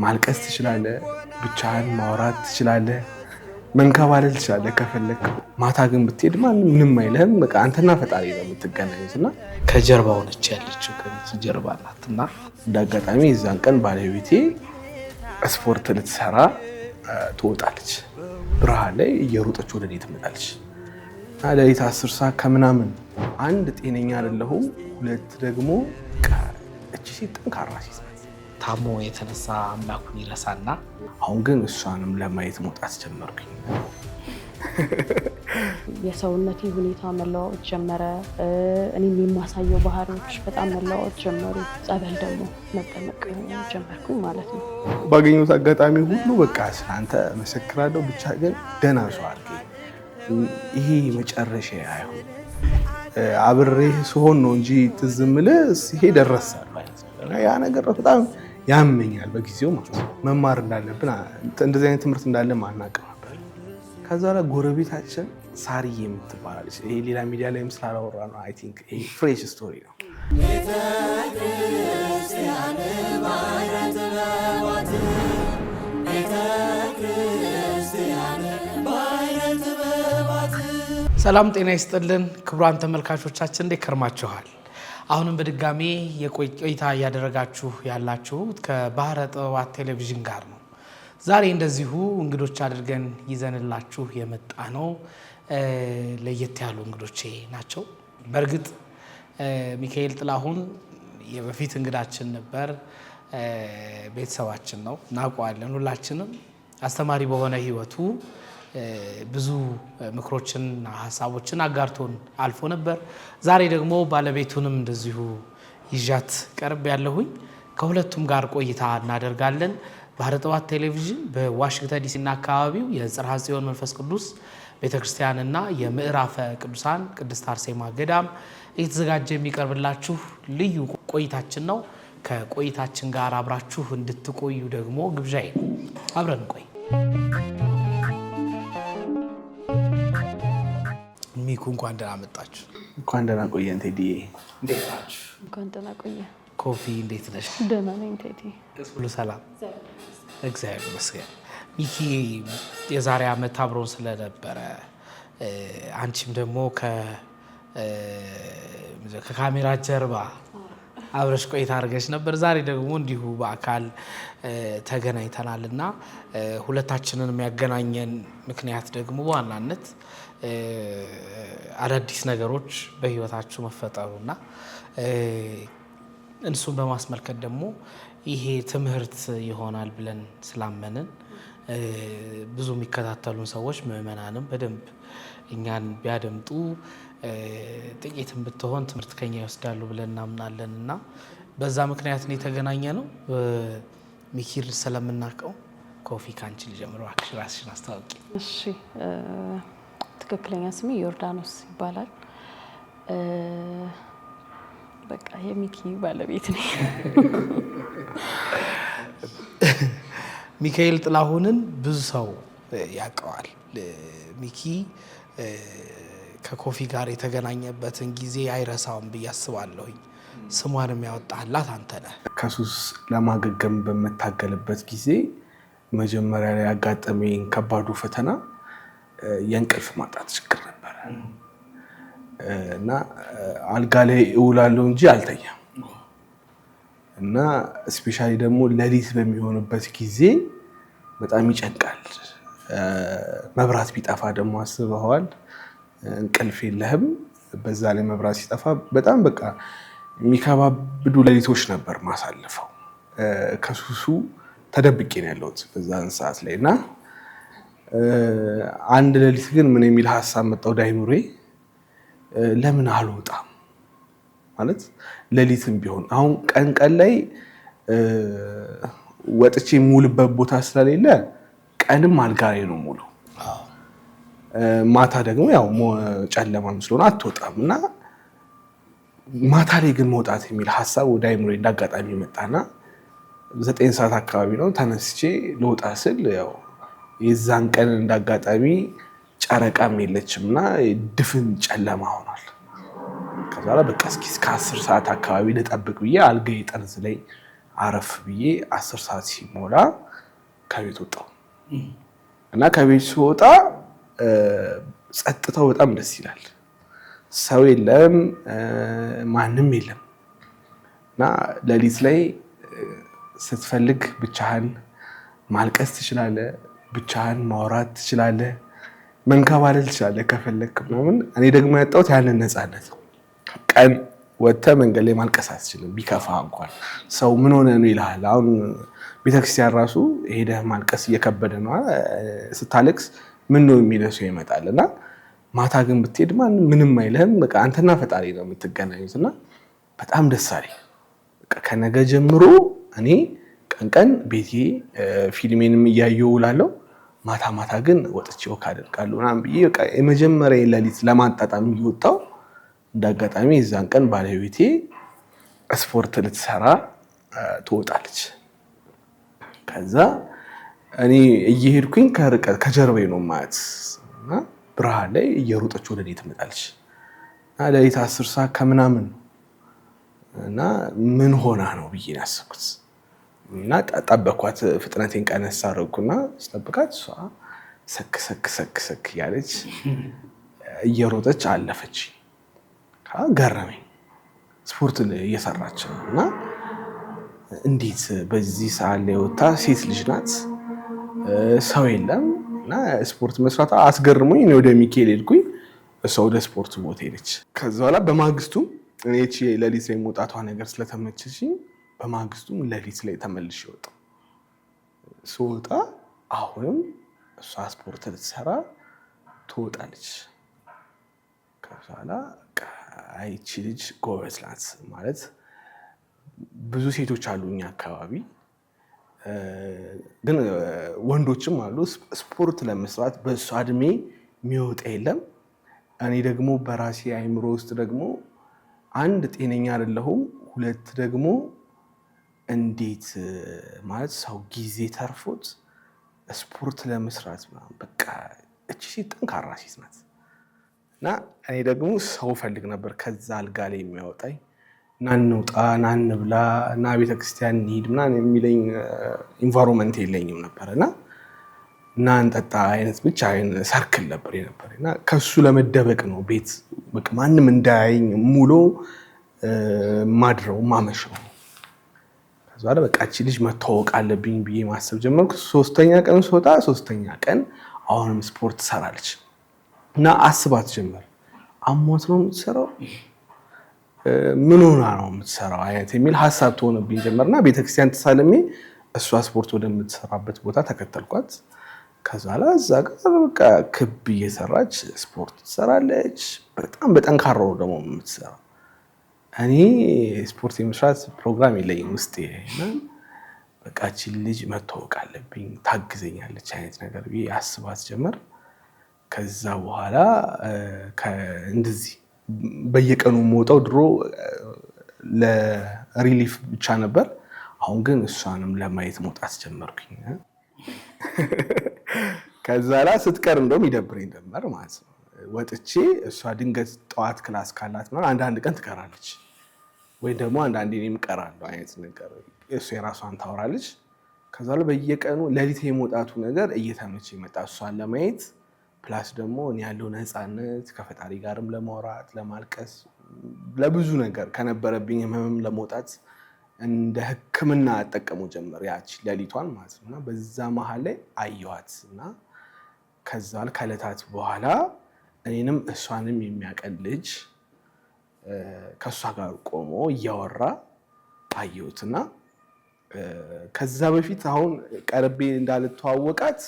ማልቀስ ትችላለህ፣ ብቻህን ማውራት ትችላለህ፣ መንከባለል ትችላለህ ከፈለክ። ማታ ግን ብትሄድ ማንም ምንም አይልህም። በቃ አንተና ፈጣሪ ነው የምትገናኙት እና ከጀርባው ነች ያለችው ከቤት ጀርባ ናት። እና እንዳጋጣሚ የዛን ቀን ባለቤቴ ስፖርት ልትሰራ ትወጣለች። ብርሃን ላይ እየሮጠች ወደ እኔ ትመጣለች። ሌሊት 10 ሰዓት ከምናምን አንድ ጤነኛ አይደለሁም፣ ሁለት ደግሞ እቺ ሴት ጠንካራ ሴት ናት። ታሞ የተነሳ አምላኩን ይረሳና አሁን ግን እሷንም ለማየት መውጣት ጀመርኩኝ። የሰውነቴ ሁኔታ መለዋወጥ ጀመረ። እኔም የማሳየው ባህሪዎች በጣም መለዋወጥ ጀመሩ። ጸበል ደግሞ መጠመቅ ጀመርኩኝ ማለት ነው። ባገኘሁት አጋጣሚ ሁሉ በቃ ስለአንተ መሰክራለሁ፣ ብቻ ግን ደህና ሰው አድርገኝ፣ ይሄ መጨረሻ አይሁን፣ አብሬህ ስሆን ነው እንጂ ትዝ የምልህ ሲሄድ እረሳለሁ። ያ ነገር በጣም ያመኛል በጊዜው ማለት ነው። መማር እንዳለብን እንደዚህ አይነት ትምህርት እንዳለ አናውቅም ነበር። ከዛ ላይ ጎረቤታችን ሳርዬ የምትባላለች፣ ይሄ ሌላ ሚዲያ ላይም ስላላወራ ነው። አይ ቲንክ ይሄ ፍሬሽ ስቶሪ ነው። ሰላም ጤና ይስጥልን ክቡራን ተመልካቾቻችን፣ እንዴት ከርማችኋል? አሁንም በድጋሚ የቆይታ እያደረጋችሁ ያላችሁት ከባህረ ጥበባት ቴሌቪዥን ጋር ነው። ዛሬ እንደዚሁ እንግዶች አድርገን ይዘንላችሁ የመጣ ነው። ለየት ያሉ እንግዶቼ ናቸው። በእርግጥ ሚካኤል ጥላሁን የበፊት እንግዳችን ነበር። ቤተሰባችን ነው፣ እናውቀዋለን ሁላችንም። አስተማሪ በሆነ ህይወቱ ብዙ ምክሮችንና ሀሳቦችን አጋርቶን አልፎ ነበር። ዛሬ ደግሞ ባለቤቱንም እንደዚሁ ይዣት ቀርብ ያለሁኝ ከሁለቱም ጋር ቆይታ እናደርጋለን። ባህረ ጥበባት ቴሌቪዥን በዋሽንግተን ዲሲና አካባቢው የጽርሐ ጽዮን መንፈስ ቅዱስ ቤተክርስቲያንና የምዕራፈ ቅዱሳን ቅድስት አርሴማ ገዳም እየተዘጋጀ የሚቀርብላችሁ ልዩ ቆይታችን ነው። ከቆይታችን ጋር አብራችሁ እንድትቆዩ ደግሞ ግብዣዬ ነው። አብረን ቆይ። ሚኩ እንኳን ደህና መጣችሁ። እንኳን ደህና ቆየን ቴዲዬ። እንዴት ናችሁ? እንኳን ደህና ቆየ። ኮፊ እንዴት ነሽ? ደህና ነኝ ቴዲ። ሁሉ ሰላም? እግዚአብሔር ይመስገን። ሚኪ የዛሬ ዓመት አብሮን ስለነበረ አንቺም ደግሞ ከካሜራ ጀርባ አብረሽ ቆይታ አድርገሽ ነበር። ዛሬ ደግሞ እንዲሁ በአካል ተገናኝተናል እና ሁለታችንን የሚያገናኘን ምክንያት ደግሞ በዋናነት አዳዲስ ነገሮች በህይወታችሁ መፈጠሩና እሱን በማስመልከት ደግሞ ይሄ ትምህርት ይሆናል ብለን ስላመንን ብዙ የሚከታተሉን ሰዎች ምዕመናንም በደንብ እኛን ቢያደምጡ ጥቂትም ብትሆን ትምህርት ከኛ ይወስዳሉ ብለን እናምናለን እና በዛ ምክንያት ነው የተገናኘ ነው። ሚኪር ስለምናውቀው ኮፊ ካንቺ ልጀምር፣ እባክሽ ራስሽን አስተዋውቂ። እሺ፣ ትክክለኛ ስሜ ዮርዳኖስ ይባላል። በቃ የሚኪ ባለቤት ነኝ። ሚካኤል ጥላሁንን ብዙ ሰው ያውቀዋል። ሚኪ ከኮፊ ጋር የተገናኘበትን ጊዜ አይረሳውም ብዬ አስባለሁኝ። ስሟንም ያወጣላት አንተ ነህ። ከሱስ ለማገገም በምታገልበት ጊዜ መጀመሪያ ላይ ያጋጠመኝ ከባዱ ፈተና የእንቅልፍ ማጣት ችግር ነበር እና አልጋ ላይ እውላለሁ እንጂ አልተኛም እና ስፔሻሊ ደግሞ ሌሊት በሚሆንበት ጊዜ በጣም ይጨንቃል። መብራት ቢጠፋ ደግሞ አስበዋል፣ እንቅልፍ የለህም። በዛ ላይ መብራት ሲጠፋ በጣም በቃ የሚከባብዱ ሌሊቶች ነበር ማሳልፈው። ከሱሱ ተደብቄ ነው ያለሁት በዛን ሰዓት ላይ እና አንድ ሌሊት ግን ምን የሚል ሀሳብ መጣ ወደ አይምሮዬ፣ ለምን አልወጣም ማለት ሌሊትም ቢሆን አሁን ቀን ላይ ወጥቼ የምውልበት ቦታ ስለሌለ ቀንም አልጋ ላይ ነው ሙሉ፣ ማታ ደግሞ ያው ጨለማም ስለሆነ አትወጣም እና ማታ ላይ ግን መውጣት የሚል ሀሳብ ወደ አይምሮዬ እንዳጋጣሚ መጣና 9 ሰዓት አካባቢ ነው ተነስቼ ልወጣ ስል ያው የዛን ቀን እንዳጋጣሚ ጨረቃም የለችም እና ድፍን ጨለማ ሆኗል። ከዛ በቃ እስከ 10 ሰዓት አካባቢ ልጠብቅ ብዬ አልጋዬ ጠርዝ ላይ አረፍ ብዬ 10 ሰዓት ሲሞላ ከቤት ወጣሁ እና ከቤት ስወጣ ጸጥታው በጣም ደስ ይላል። ሰው የለም፣ ማንም የለም እና ሌሊት ላይ ስትፈልግ ብቻህን ማልቀስ ትችላለህ፣ ብቻህን ማውራት ትችላለህ፣ መንከባለል ትችላለህ ከፈለክ ምናምን። እኔ ደግሞ ያጣሁት ያንን ነፃነት ነው። ቀን ወጥተህ መንገድ ላይ ማልቀስ አትችልም። ቢከፋ እንኳን ሰው ምን ሆነ ነው ይልሃል። አሁን ቤተክርስቲያን ራሱ ሄደህ ማልቀስ እየከበደ ነው። ስታለቅስ ምን ነው የሚለው ሰው ይመጣል እና ማታ ግን ብትሄድ ምንም አይልህም። በቃ አንተና ፈጣሪ ነው የምትገናኙት እና በጣም ደስ አለኝ። ከነገ ጀምሮ እኔ ቀን ቤቴ ፊልሜንም እያየሁ እውላለሁ፣ ማታ ማታ ግን ወጥቼ ወክ አደርጋለሁ ምናምን ብዬ በቃ የመጀመሪያ ሌሊት ለማጣጣም እየወጣሁ እንዳጋጣሚ የዛን ቀን ባለቤቴ ስፖርት ልትሰራ ትወጣለች። ከዛ እኔ እየሄድኩኝ ከርቀት ከጀርባዬ ነው ማለት እና ብርሃን ላይ እየሮጠች ወደ እኔ ትመጣለች እና ሌሊት 10 ሰዓት ከምናምን እና ምን ሆና ነው ብዬ ነው ያሰብኩት እና ጠበኳት። ፍጥነቴን ቀነስ አደረኩና ስጠብቃት እሷ ሰክ ሰክ ሰክ ሰክ እያለች እየሮጠች አለፈች። ገረመኝ። ስፖርት እየሰራች ነው እና እንዴት በዚህ ሰዓት ላይ ወጣ? ሴት ልጅ ናት፣ ሰው የለም እና ስፖርት መስራቷ አስገርሞኝ እኔ ወደ ሚካኤል ሄድኩኝ፣ እሷ ወደ ስፖርት ቦታ ሄደች። ከዛ በኋላ በማግስቱ እኔ ሌሊት ላይ መውጣቷ ነገር ስለተመቸችኝ በማግስቱም ሌሊት ላይ ተመልሼ ወጣሁ። ስወጣ አሁንም እሷ ስፖርት ልትሰራ ትወጣለች። ከዛ በኋላ ይቺ ልጅ ጎበዝ ናት ማለት ብዙ ሴቶች አሉ እኛ አካባቢ፣ ግን ወንዶችም አሉ ስፖርት ለመስራት በእሷ እድሜ የሚወጣ የለም። እኔ ደግሞ በራሴ አይምሮ ውስጥ ደግሞ አንድ ጤነኛ አይደለሁም፣ ሁለት ደግሞ እንዴት ማለት ሰው ጊዜ ተርፎት ስፖርት ለመስራት በቃ እቺ ሴት ጠንካራ ሴት ናት እና እኔ ደግሞ ሰው ፈልግ ነበር ከዛ አልጋ ላይ የሚያወጣኝ እና እንውጣ እና እንብላ እና ቤተክርስቲያን እንሂድ ምናምን የሚለኝ ኢንቫይሮንመንት የለኝም ነበር እና እንጠጣ አይነት ብቻ ሰርክል ነበር የነበረ እና ከሱ ለመደበቅ ነው ቤት በቃ ማንም እንዳያየኝ ሙሉ ማድረው ማመሸው። ከዛ በኋላ በቃ እቺ ልጅ መታወቅ አለብኝ ብዬ ማሰብ ጀመርኩ። 3ኛ ቀን ስወጣ 3ኛ ቀን አሁንም ስፖርት ትሰራለች እና አስባት ጀመር። አሟት ነው የምትሰራው? ምን ሆና ነው የምትሰራው አይነት የሚል ሀሳብ ትሆንብኝ ጀመርና ቤተክርስቲያን ተሳልሜ እሷ ስፖርት ወደምትሰራበት ቦታ ተከተልኳት። ከዛ ላይ እዛ ጋር በቃ ክብ እየሰራች ስፖርት ትሰራለች። በጣም በጠንካራው ደግሞ የምትሰራው። እኔ ስፖርት የመስራት ፕሮግራም የለኝም ውስጤ እና በቃ እቺ ልጅ መታወቅ አለብኝ ታግዘኛለች አይነት ነገር ብዬ አስባት ጀመር። ከዛ በኋላ እንደዚህ በየቀኑ የምወጣው ድሮ ለሪሊፍ ብቻ ነበር። አሁን ግን እሷንም ለማየት መውጣት ጀመርኩኝ። ከዛ ላይ ስትቀር እንደውም ይደብረኝ ጀመር ማለት ነው። ወጥቼ እሷ ድንገት ጠዋት ክላስ ካላት አንዳንድ ቀን ትቀራለች ወይ ደግሞ አንዳንዴ እኔም እቀራለሁ አይነት ነገር እሱ የራሷን ታወራለች። ከዛ ላይ በየቀኑ ሌሊት የመውጣቱ ነገር እየተመቸ መጣ እሷን ለማየት። ፕላስ ደግሞ እኔ ያለው ነፃነት ከፈጣሪ ጋርም ለማውራት ለማልቀስ ለብዙ ነገር ከነበረብኝ ህመምም ለመውጣት እንደ ሕክምና አጠቀሙ ጀመር ያቺ ሌሊቷን ማለት ነው። እና በዛ መሀል ላይ አየኋት እና ከዛ ከዕለታት በኋላ እኔንም እሷንም የሚያቀል ልጅ ከእሷ ጋር ቆሞ እያወራ አየሁትና ከዛ በፊት አሁን ቀርቤ እንዳልተዋወቃት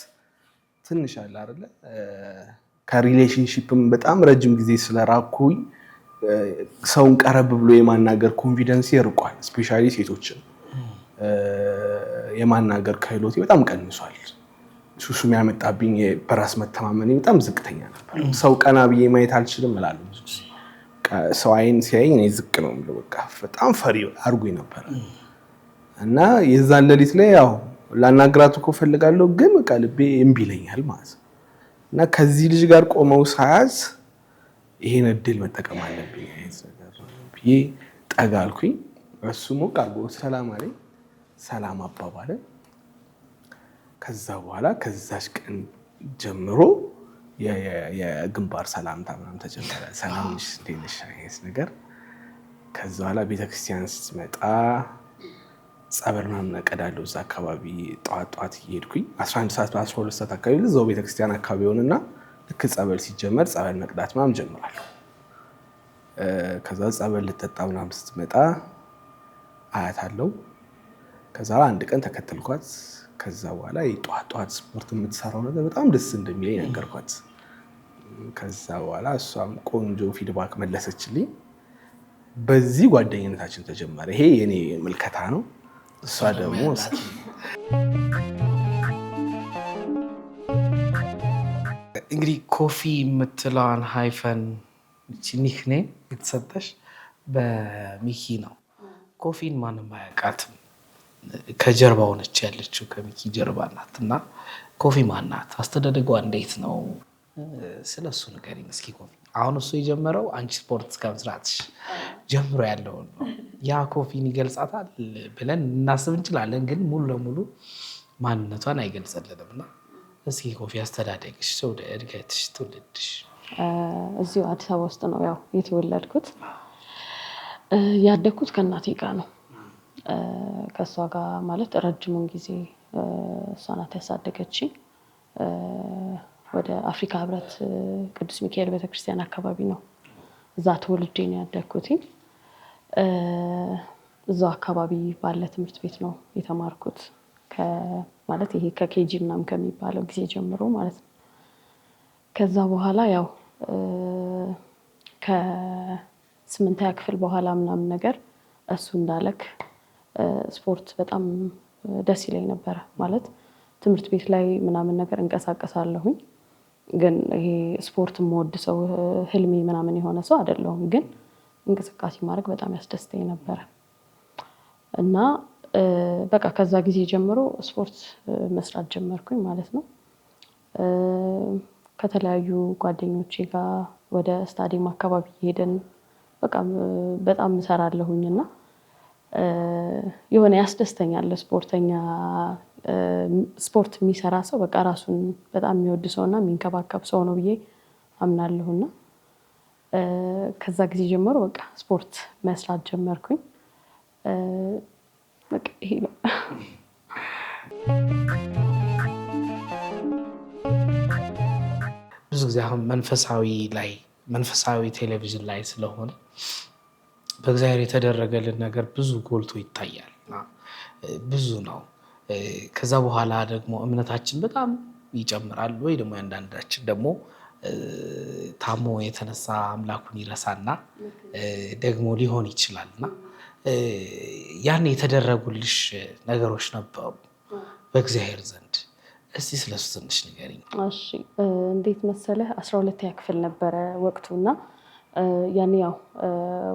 ትንሽ አለ አይደለ ከሪሌሽንሺፕም በጣም ረጅም ጊዜ ስለራኩኝ ሰውን ቀረብ ብሎ የማናገር ኮንፊደንስ ይርቋል። ስፔሻሊ ሴቶችን የማናገር ክህሎቴ በጣም ቀንሷል። ሱሱ የሚያመጣብኝ በራስ መተማመኔ በጣም ዝቅተኛ ነበር። ሰው ቀና ብዬ ማየት አልችልም እላለሁ። ሰው አይን ሲያየኝ እኔ ዝቅ ነው የምለው። በቃ በጣም ፈሪ አድርጎኝ ነበር እና የዛን ሌሊት ላይ ያው ላናግራት እኮ ፈልጋለሁ ግን በቃ ልቤ እምቢ ይለኛል ማለት ነው። እና ከዚህ ልጅ ጋር ቆመው ሳያዝ ይሄን እድል መጠቀም አለብኝ አይነት ነገር ብዬ ጠጋ አልኩኝ። እሱ ሞቅ አድርጎ ሰላም አለኝ። ሰላም አባባልን። ከዛ በኋላ ከዛች ቀን ጀምሮ የግንባር ሰላምታ ምናምን ተጀመረ። ሰላም ነሽ እንዴት ነሽ አይነት ነገር። ከዛ በኋላ ቤተክርስቲያን ስትመጣ ጸበል ምናምን እቀዳለሁ እዛ አካባቢ ጠዋት እየሄድኩኝ 11 ሰዓት 12 ሰዓት አካባቢ እዛው ቤተክርስቲያን አካባቢ ሆንና ልክ ጸበል ሲጀመር ጸበል መቅዳት ምናምን ጀምራለሁ። ከዛ ጸበል ልጠጣ ምናምን ስትመጣ አያታለሁ። ከዛ አንድ ቀን ተከተልኳት። ከዛ በኋላ ጠዋት ስፖርት የምትሰራው ነገር በጣም ደስ እንደሚለኝ ነገርኳት። ከዛ በኋላ እሷም ቆንጆ ፊድባክ መለሰችልኝ። በዚህ ጓደኝነታችን ተጀመረ። ይሄ የኔ ምልከታ ነው። እሷ ደግሞ እንግዲህ ኮፊ የምትለዋን ሃይፈን ኒክኔም የተሰጠሽ በሚኪ ነው። ኮፊን ማንም አያውቃትም። ከጀርባ ሆነች ያለችው ከሚኪ ጀርባ ናት። እና ኮፊ ማናት? አስተዳደጓ እንዴት ነው? ስለሱ ንገሪኝ እስኪ ኮፊ። አሁን እሱ የጀመረው አንቺ ስፖርት ከመስራትሽ ጀምሮ ያለውን ነው። ያ ኮፊን ይገልጻታል ብለን እናስብ እንችላለን፣ ግን ሙሉ ለሙሉ ማንነቷን አይገልጽልንም። እና እስኪ ኮፊ አስተዳደግሽ፣ እድገትሽ፣ ትውልድሽ። እዚሁ አዲስ አበባ ውስጥ ነው ያው የተወለድኩት። ያደግኩት ከእናቴ ጋር ነው። ከእሷ ጋር ማለት ረጅሙን ጊዜ እሷ ናት ያሳደገችኝ። ወደ አፍሪካ ህብረት ቅዱስ ሚካኤል ቤተክርስቲያን አካባቢ ነው እዛ ተወልጄ ነው ያደግኩት። እዛው አካባቢ ባለ ትምህርት ቤት ነው የተማርኩት። ማለት ይሄ ከኬጂ ምናምን ከሚባለው ጊዜ ጀምሮ ማለት ነው። ከዛ በኋላ ያው ከ8ኛ ክፍል በኋላ ምናምን ነገር እሱ እንዳለክ ስፖርት በጣም ደስ ይለኝ ነበረ። ማለት ትምህርት ቤት ላይ ምናምን ነገር እንቀሳቀሳለሁኝ፣ ግን ይሄ ስፖርት የምወድ ሰው ህልሜ ምናምን የሆነ ሰው አይደለሁም። ግን እንቅስቃሴ ማድረግ በጣም ያስደስተኝ ነበረ እና በቃ ከዛ ጊዜ ጀምሮ ስፖርት መስራት ጀመርኩኝ ማለት ነው። ከተለያዩ ጓደኞቼ ጋር ወደ ስታዲየም አካባቢ ሄደን በቃ በጣም እሰራለሁኝ እና የሆነ ያስደስተኛል። ስፖርት የሚሰራ ሰው በቃ ራሱን በጣም የሚወድ ሰውና የሚንከባከብ ሰው ነው ብዬ አምናለሁና ከዛ ጊዜ ጀምሮ በቃ ስፖርት መስራት ጀመርኩኝ። በቃ ይሄ ነው። ብዙ ጊዜ አሁን መንፈሳዊ ቴሌቪዥን ላይ ስለሆነ በእግዚአብሔር የተደረገልን ነገር ብዙ ጎልቶ ይታያል። ብዙ ነው። ከዛ በኋላ ደግሞ እምነታችን በጣም ይጨምራል። ወይ ደግሞ አንዳንዳችን ደግሞ ታሞ የተነሳ አምላኩን ይረሳና ደግሞ ሊሆን ይችላልና ያን የተደረጉልሽ ነገሮች ነበሩ በእግዚአብሔር ዘንድ። እስቲ ስለሱ ትንሽ ንገሪኝ። እሺ፣ እንዴት መሰለህ 12ኛ ክፍል ነበረ ወቅቱና ያኔ ያው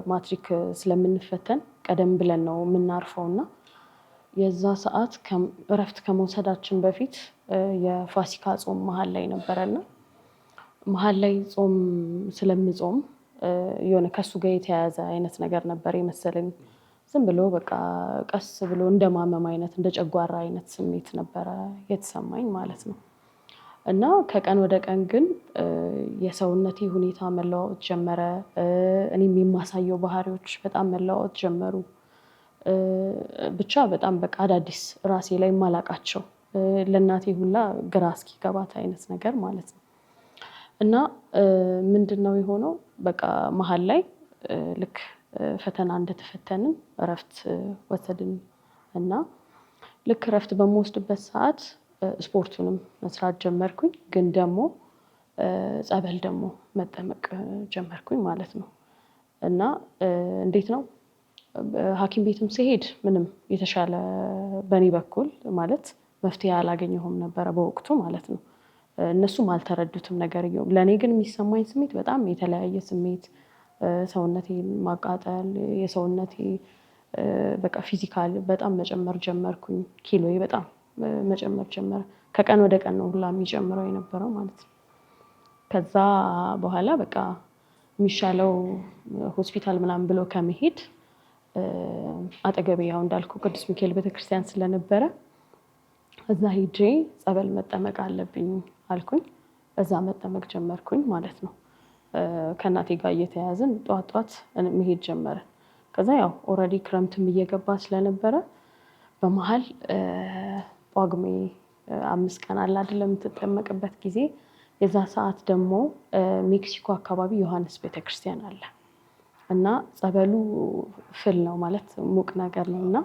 ማትሪክ ስለምንፈተን ቀደም ብለን ነው የምናርፈውና የዛ ሰዓት እረፍት ከመውሰዳችን በፊት የፋሲካ ጾም መሀል ላይ ነበረና መሀል ላይ ጾም ስለምጾም የሆነ ከሱ ጋር የተያያዘ አይነት ነገር ነበር የመሰለኝ። ዝም ብሎ በቃ ቀስ ብሎ እንደማመም አይነት እንደ ጨጓራ አይነት ስሜት ነበረ የተሰማኝ ማለት ነው። እና ከቀን ወደ ቀን ግን የሰውነቴ ሁኔታ መለዋወጥ ጀመረ። እኔም የማሳየው ባህሪዎች በጣም መለዋወጥ ጀመሩ። ብቻ በጣም በቃ አዳዲስ ራሴ ላይ የማላቃቸው ለእናቴ ሁላ ግራ እስኪገባት አይነት ነገር ማለት ነው። እና ምንድነው የሆነው? በቃ መሀል ላይ ልክ ፈተና እንደተፈተንን እረፍት ወሰድን እና ልክ እረፍት በምወስድበት ሰዓት ስፖርቱንም መስራት ጀመርኩኝ። ግን ደግሞ ጸበል ደግሞ መጠመቅ ጀመርኩኝ ማለት ነው። እና እንዴት ነው ሐኪም ቤትም ሲሄድ ምንም የተሻለ በእኔ በኩል ማለት መፍትሄ አላገኘሁም ነበረ በወቅቱ ማለት ነው። እነሱም አልተረዱትም ነገር። ለእኔ ግን የሚሰማኝ ስሜት በጣም የተለያየ ስሜት፣ ሰውነቴን ማቃጠል፣ የሰውነቴ በቃ ፊዚካል በጣም መጨመር ጀመርኩኝ። ኪሎዬ በጣም መጨመር ጀመረ። ከቀን ወደ ቀን ነው ሁላ የሚጨምረው የነበረው ማለት ነው። ከዛ በኋላ በቃ የሚሻለው ሆስፒታል ምናምን ብሎ ከመሄድ አጠገቤ ያው እንዳልኩ ቅዱስ ሚካኤል ቤተክርስቲያን ስለነበረ እዛ ሄጄ ጸበል መጠመቅ አለብኝ አልኩኝ። እዛ መጠመቅ ጀመርኩኝ ማለት ነው። ከእናቴ ጋር እየተያያዝን ጧት መሄድ ጀመረ። ከዛ ያው ኦልሬዲ ክረምትም እየገባ ስለነበረ በመሀል ጳጉሜ 5 ቀን አለ አይደለም የምትጠመቅበት ጊዜ። የዛ ሰዓት ደግሞ ሜክሲኮ አካባቢ ዮሐንስ ቤተክርስቲያን አለ እና ጸበሉ ፍል ነው ማለት ሙቅ ነገር ነው እና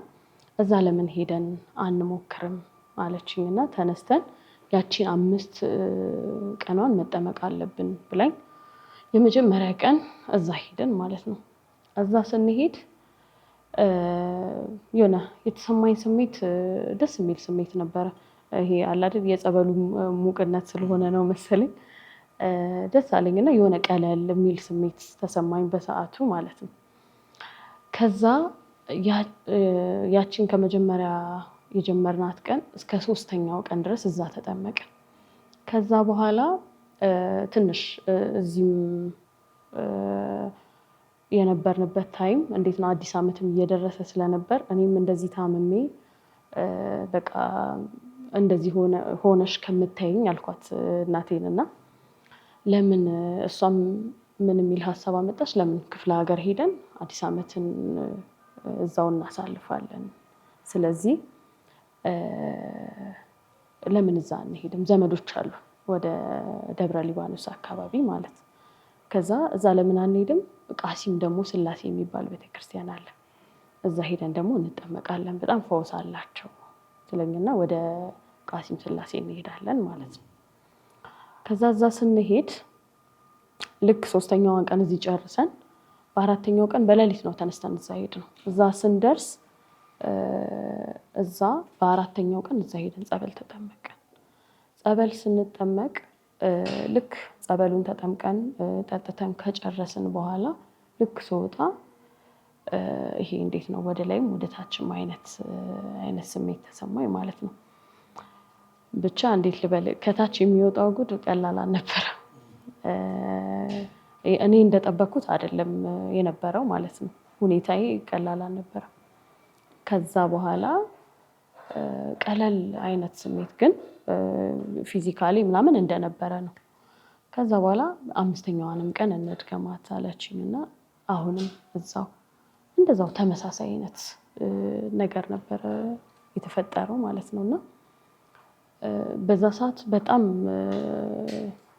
እዛ ለምን ሄደን አንሞክርም አለችኝ እና ተነስተን ያቺን 5 ቀኗን መጠመቅ አለብን ብላኝ የመጀመሪያ ቀን እዛ ሄደን ማለት ነው። እዛ ስንሄድ የሆነ የተሰማኝ ስሜት ደስ የሚል ስሜት ነበረ። ይሄ አለ አይደል የጸበሉ ሙቅነት ስለሆነ ነው መሰለኝ ደስ አለኝና የሆነ ቀለል የሚል ስሜት ተሰማኝ በሰዓቱ ማለት ነው። ከዛ ያቺን ከመጀመሪያ የጀመርናት ቀን እስከ 3ኛው ቀን ድረስ እዛ ተጠመቅን። ከዛ በኋላ ትንሽ እዚህም የነበርንበት ታይም እንዴት ነው አዲስ ዓመትም እየደረሰ ስለነበር እኔም እንደዚህ ታምሜ በቃ እንደዚህ ሆነሽ ከምታይኝ አልኳት እናቴንና ለምን እሷም ምን የሚል ሀሳብ አመጣች፣ ለምን ክፍለ ሀገር ሄደን አዲስ ዓመትን እዛው እናሳልፋለን፣ ስለዚህ ለምን እዛ አንሄድም፣ ዘመዶች አሉ ወደ ደብረ ሊባኖስ አካባቢ ማለት። ከዛ እዛ ለምን አንሄድም፣ ቃሲም ደግሞ ስላሴ የሚባል ቤተክርስቲያን አለ፣ እዛ ሄደን ደግሞ እንጠመቃለን፣ በጣም ፈውስ አላቸው ስለኝና ወደ ቃሲም ስላሴ እንሄዳለን ማለት ነው። ከዛ እዛ ስንሄድ ልክ 3ኛዋን ቀን እዚህ ጨርሰን በ4ኛው ቀን በሌሊት ነው ተነስተን እዛ ሄድ ነው። እዛ ስንደርስ እዛ በ4ኛው ቀን እዛ ሄደን ጸበል ተጠመቅን። ጸበል ስንጠመቅ ልክ ጸበሉን ተጠምቀን ጠጥተን ከጨረስን በኋላ ልክ ስወጣ ይሄ እንዴት ነው ወደ ላይም ወደ ታችም አይነት ስሜት ተሰማኝ ማለት ነው። ብቻ እንዴት ልበል ከታች የሚወጣው ጉድ ቀላል አልነበረም። እኔ እንደጠበኩት አይደለም የነበረው ማለት ነው። ሁኔታዬ ቀላል አልነበረም። ከዛ በኋላ ቀለል አይነት ስሜት ግን ፊዚካሊ ምናምን እንደነበረ ነው። ከዛ በኋላ 5ኛዋንም ቀን እንድገማት አለችኝና አሁንም እንደዛው ተመሳሳይ አይነት ነገር ነበረ የተፈጠረው ማለት ነውና በዛ ሰዓት በጣም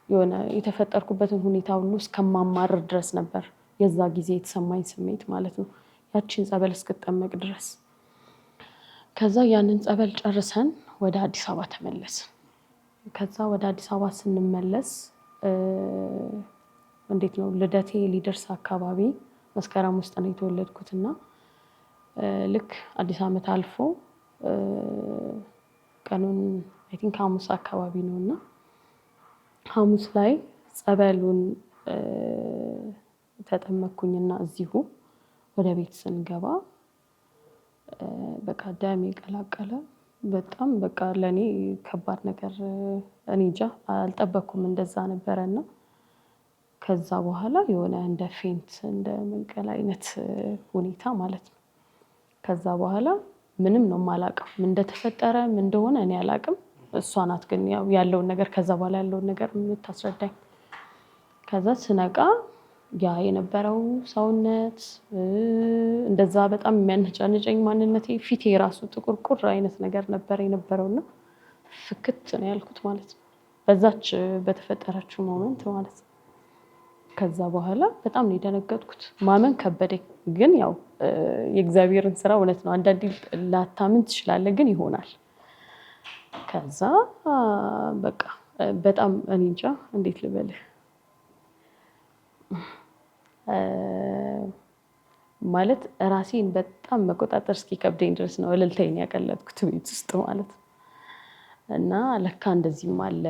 የሆነ የተፈጠርኩበትን ሁኔታ ሁሉ እስከማማረር ድረስ ነበር የዛ ጊዜ የተሰማኝ ስሜት ማለት ነው፣ ያቺን ጸበል እስክጠመቅ ድረስ። ከዛ ያንን ጸበል ጨርሰን ወደ አዲስ አበባ ተመለስን። ከዛ ወደ አዲስ አበባ ስንመለስ እንዴት ነው ልደቴ ሊደርስ አካባቢ መስከረም ውስጥ ነው የተወለድኩትና ልክ አዲስ ዓመት አልፎ ቀኑን አይ ቲንክ ሐሙስ አካባቢ ነውና ሐሙስ ላይ ጸበሉን ተጠመቅኩኝና እዚሁ ወደ ቤት ስንገባ በቃ ደም የቀላቀለ በጣም በቃ ለኔ ከባድ ነገር እኔ እንጃ አልጠበኩም እንደዛ ነበረና ከዛ በኋላ የሆነ እንደ ፌንት እንደ መንቀል አይነት ሁኔታ ማለት ነው። ከዛ በኋላ ምንም ነው የማላውቀው ምን እንደተፈጠረ ምን እንደሆነ እኔ አላውቅም። እሷ ናት ግን ያለውን ነገር ከዛ በኋላ ያለውን ነገር የምታስረዳኝ። ከዛ ስነቃ ያ የነበረው ሰውነት እንደዛ በጣም የሚያነጫንጨኝ ማንነቴ ፊቴ የራሱ ጥቁር ቁር አይነት ነገር ነበር የነበረውና ፍክት ነው ያልኩት ማለት ነው በዛች በተፈጠረችው ሞመንት ማለት ነው። ከዛ በኋላ በጣም ነው የደነገጥኩት፣ ማመን ከበደኝ። ግን ያው የእግዚአብሔርን ስራ እውነት ነው አንዳንዴ ላታምን ትችላለህ፣ ግን ይሆናል። ከዛ በቃ በጣም እኔ እንጃ እንዴት ልበልህ ማለት ራሴን በጣም መቆጣጠር እስኪከብደኝ ድረስ ነው እልልታዬን ያቀለጥኩት ቤት ውስጥ ማለት ነው። እና ለካ እንደዚህም አለ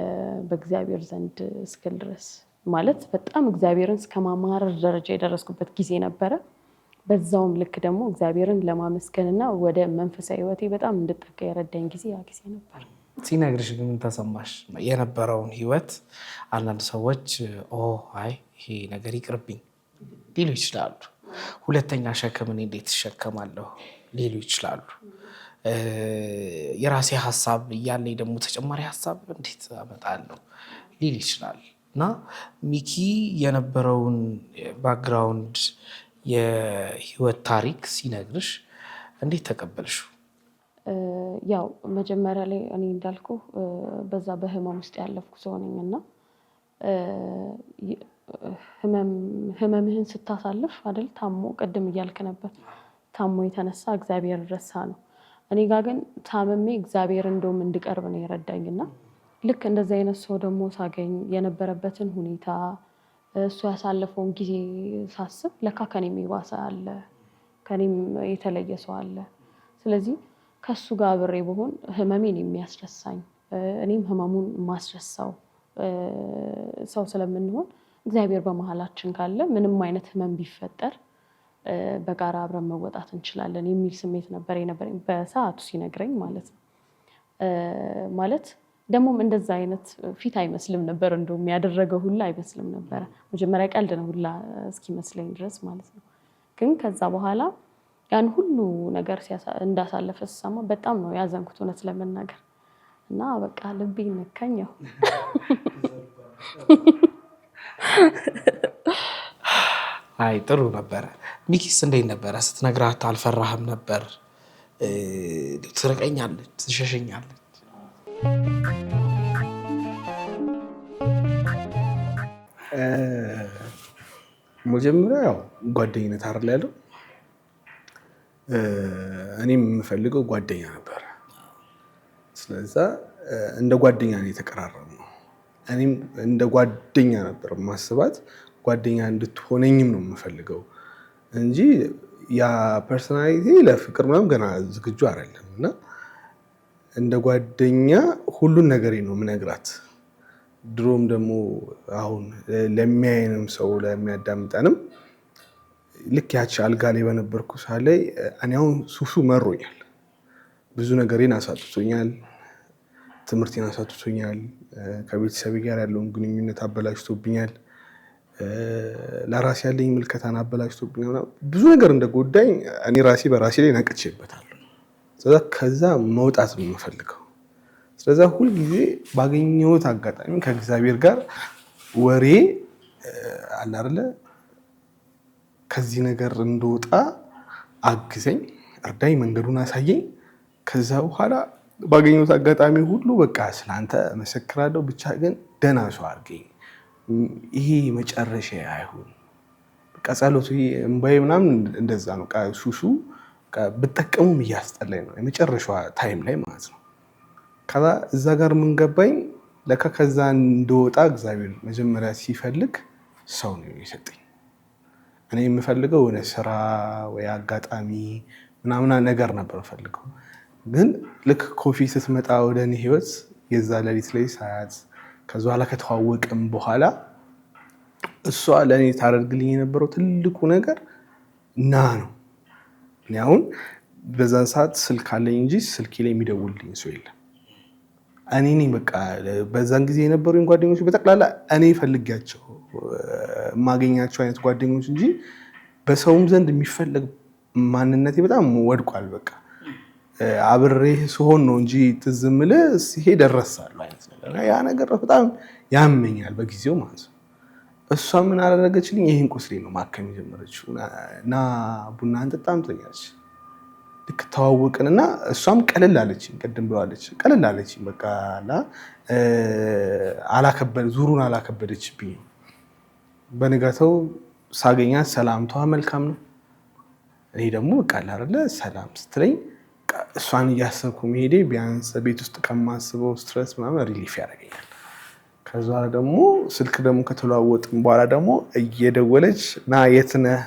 በእግዚአብሔር ዘንድ እስክል ድረስ ማለት በጣም እግዚአብሔርን እስከማማረር ደረጃ የደረስኩበት ጊዜ ነበረ። በዛውም ልክ ደግሞ እግዚአብሔርን ለማመስገንና ወደ መንፈሳዊ ህይወቴ በጣም እንድጠጋ የረዳኝ ጊዜ ያ ጊዜ ነበር። ሲነግርሽ ግን ምን ተሰማሽ? የነበረውን ህይወት አንዳንድ ሰዎች አይ ይሄ ነገር ይቅርብኝ ሊሉ ይችላሉ። ሁለተኛ ሸክምን እንዴት ትሸከማለሁ ሊሉ ይችላሉ። የራሴ ሀሳብ እያለኝ ደግሞ ተጨማሪ ሀሳብ እንዴት አመጣለሁ ሊል ይችላል። እና ሚኪ የነበረውን ባክግራውንድ የህይወት ታሪክ ሲነግርሽ እንዴት ተቀበልሽው? ያው መጀመሪያ ላይ እኔ እንዳልኩ በዛ በህመም ውስጥ ያለፍኩ ሰው ነኝ እና ህመምህን ስታሳልፍ አይደል ታሞ ቅድም እያልክ ነበር ታሞ የተነሳ እግዚአብሔር ረሳ ነው። እኔ ጋር ግን ታመሜ እግዚአብሔር እንደውም እንድቀርብ ነው የረዳኝና ልክ እንደዚህ አይነት ሰው ደግሞ ሳገኝ የነበረበትን ሁኔታ እሱ ያሳለፈውን ጊዜ ሳስብ ለካ ከኔም የባሰ አለ፣ ከኔም የተለየ ሰው አለ። ስለዚህ ከሱ ጋር አብሬ ብሆን ህመሜን የሚያስረሳኝ እኔም ህመሙን ማስረሳው ሰው ስለምንሆን እግዚአብሔር በመሃላችን ካለ ምንም አይነት ህመም ቢፈጠር በጋራ አብረን መወጣት እንችላለን የሚል ስሜት ነበር የነበረኝ በሰዓቱ ሲነግረኝ ማለት ነው። ማለት ደግሞም እንደዛ አይነት ፊት አይመስልም ነበር፣ እንደውም ያደረገው ሁላ አይመስልም ነበር። መጀመሪያ ቀልድ ነው ሁላ እስኪመስለኝ ድረስ ማለት ነው። ግን ከዛ በኋላ ያን ሁሉ ነገር እንዳሳለፈ ስሰማ በጣም ነው ያዘንኩት እውነት ለመናገር እና በቃ ልቤ ነካኛው። አይ ጥሩ ነበረ። ሚኪስ እንዴት ነበረ ስትነግራት? አልፈራህም ነበር? ትርቀኛለች፣ ትሸሸኛለች? መጀመሪያ ያው ጓደኝነት አይደል ያለው። እኔም የምፈልገው ጓደኛ ነበር። ስለዛ እንደ ጓደኛ ነው የተቀራረብነው። እኔም እንደ ጓደኛ ነበር ማስባት፣ ጓደኛ እንድትሆነኝም ነው የምፈልገው እንጂ ያ ፐርሰናሊቲ ለፍቅር ምናምን ገና ዝግጁ አይደለም። እና እንደ ጓደኛ ሁሉን ነገሬ ነው የምነግራት። ድሮም ደግሞ አሁን ለሚያየንም ሰው ለሚያዳምጠንም ልክ ያቺ አልጋ ላይ በነበርኩ ሰዓት ላይ እኔ አሁን ሱሱ መሮኛል። ብዙ ነገሬን አሳጥቶኛል። ትምህርቴን አሳጥቶኛል። ከቤተሰቤ ጋር ያለውን ግንኙነት አበላሽቶብኛል። ለራሴ ያለኝ ምልከታን አበላሽቶብኛል። ብዙ ነገር እንደጎዳኝ እኔ ራሴ በራሴ ላይ ነቅቼበታለሁ። ስለዛ ከዛ መውጣት ነው የምፈልገው። ስለዛ ሁልጊዜ ባገኘሁት አጋጣሚ ከእግዚአብሔር ጋር ወሬ አለ አይደለ፣ ከዚህ ነገር እንደወጣ አግዘኝ፣ እርዳኝ፣ መንገዱን አሳየኝ። ከዛ በኋላ ባገኘሁት አጋጣሚ ሁሉ በቃ ስለአንተ እመሰክራለሁ፣ ብቻ ግን ደህና ሰው አድርገኝ፣ ይሄ መጨረሻ አይሁን። በቃ ጸሎቱ እምባዬ ምናምን እንደዛ ነው። ሱሱ ብጠቀሙም እያስጠላኝ ነው የመጨረሻዋ ታይም ላይ ማለት ነው። ከዛ እዛ ጋር ምን ገባኝ፣ ለካ ከዛ እንደወጣ እግዚአብሔር መጀመሪያ ሲፈልግ ሰው ነው የሰጠኝ። እኔ የምፈልገው ወደ ስራ ወይ አጋጣሚ ምናምን ነገር ነበር ፈልገው። ግን ልክ ኮፊ ስትመጣ ወደ እኔ ህይወት የዛ ሌሊት ላይ ሳያት ከዛ በኋላ ከተዋወቅም በኋላ እሷ ለእኔ ታደርግልኝ የነበረው ትልቁ ነገር ና ነው። እኔ አሁን በዛን ሰዓት ስልክ አለኝ እንጂ ስልኬ ላይ የሚደውልልኝ ሰው የለም። እኔ ነኝ በቃ በዛን ጊዜ የነበሩኝ ጓደኞች በጠቅላላ እኔ ፈልጊያቸው የማገኛቸው አይነት ጓደኞች እንጂ በሰውም ዘንድ የሚፈለግ ማንነቴ በጣም ወድቋል። በቃ አብሬህ ስሆን ነው እንጂ ትዝ የምልህ ሲሄድ እረሳለሁ አይነት ነገር። ያ ነገር በጣም ያመኛል በጊዜው ማለት ነው። እሷ ምን አደረገችልኝ? ይህን ቁስሌ ነው ማከም የጀመረችው። እና ቡና እንጠጣም ትለኛለች። ልክ ተዋወቅንና እሷም ቀለል አለችኝ። ቅድም ብለዋለች፣ ቀለል አለችኝ። በቃ ዙሩን አላከበደችብኝም። በንጋታው ሳገኛት ሰላምታዋ መልካም ነው። እኔ ደግሞ በቃ አይደለ ሰላም ስትለኝ እሷን እያሰብኩ መሄዴ ቢያንስ ቤት ውስጥ ከማስበው ስትረስ ምናምን ሪሊፍ ያደርገኛል። ከዛ ደግሞ ስልክ ደግሞ ከተለዋወጥን በኋላ ደግሞ እየደወለች ና የት ነህ?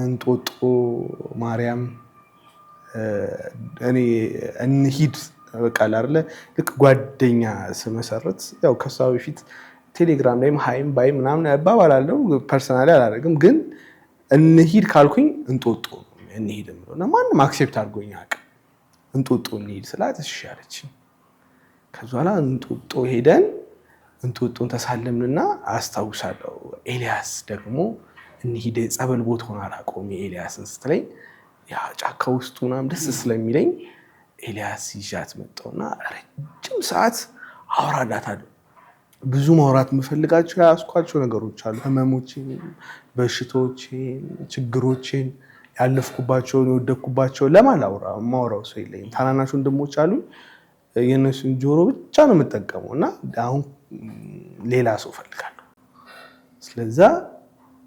እንጦጦ ማርያም እኔ እንሂድ በቃ አይደለ። ልክ ጓደኛ ስመሰረት ያው ከሷ በፊት ቴሌግራም ላይም ሃይም ባይ ምናምን እባባላለሁ። ፐርሰናሊ አላደርግም፣ ግን እንሂድ ካልኩኝ እንጦጦ እንሂድ የምለው እና ማንም አክሴፕት አድርጎኝ አያውቅም። እንጦጦ እንሂድ ስላት እሺ አለችኝ። ከዛ በኋላ እንጦጦ ሄደን እንጦጦን ተሳለምንና አስታውሳለሁ። ኤልያስ ደግሞ እንሂድ ጸበል ቦታውን አላውቀውም የኤልያስን ስትለኝ ያ ጫካ ውስጡ ምናምን ደስ ስለሚለኝ ኤልያስ ይዣት መጣሁና ረጅም ሰዓት አወራላታለሁ። ብዙ ማውራት የምፈልጋቸው ያስኳቸው ነገሮች አሉ። ህመሞቼን፣ በሽታዎቼን፣ ችግሮቼን ያለፍኩባቸውን የወደቅኩባቸውን ለማላውራ ማውራው ሰው የለኝም። ታናናሽ ወንድሞች አሉ። የእነሱን ጆሮ ብቻ ነው የምጠቀመው እና አሁን ሌላ ሰው ፈልጋለሁ። ስለዛ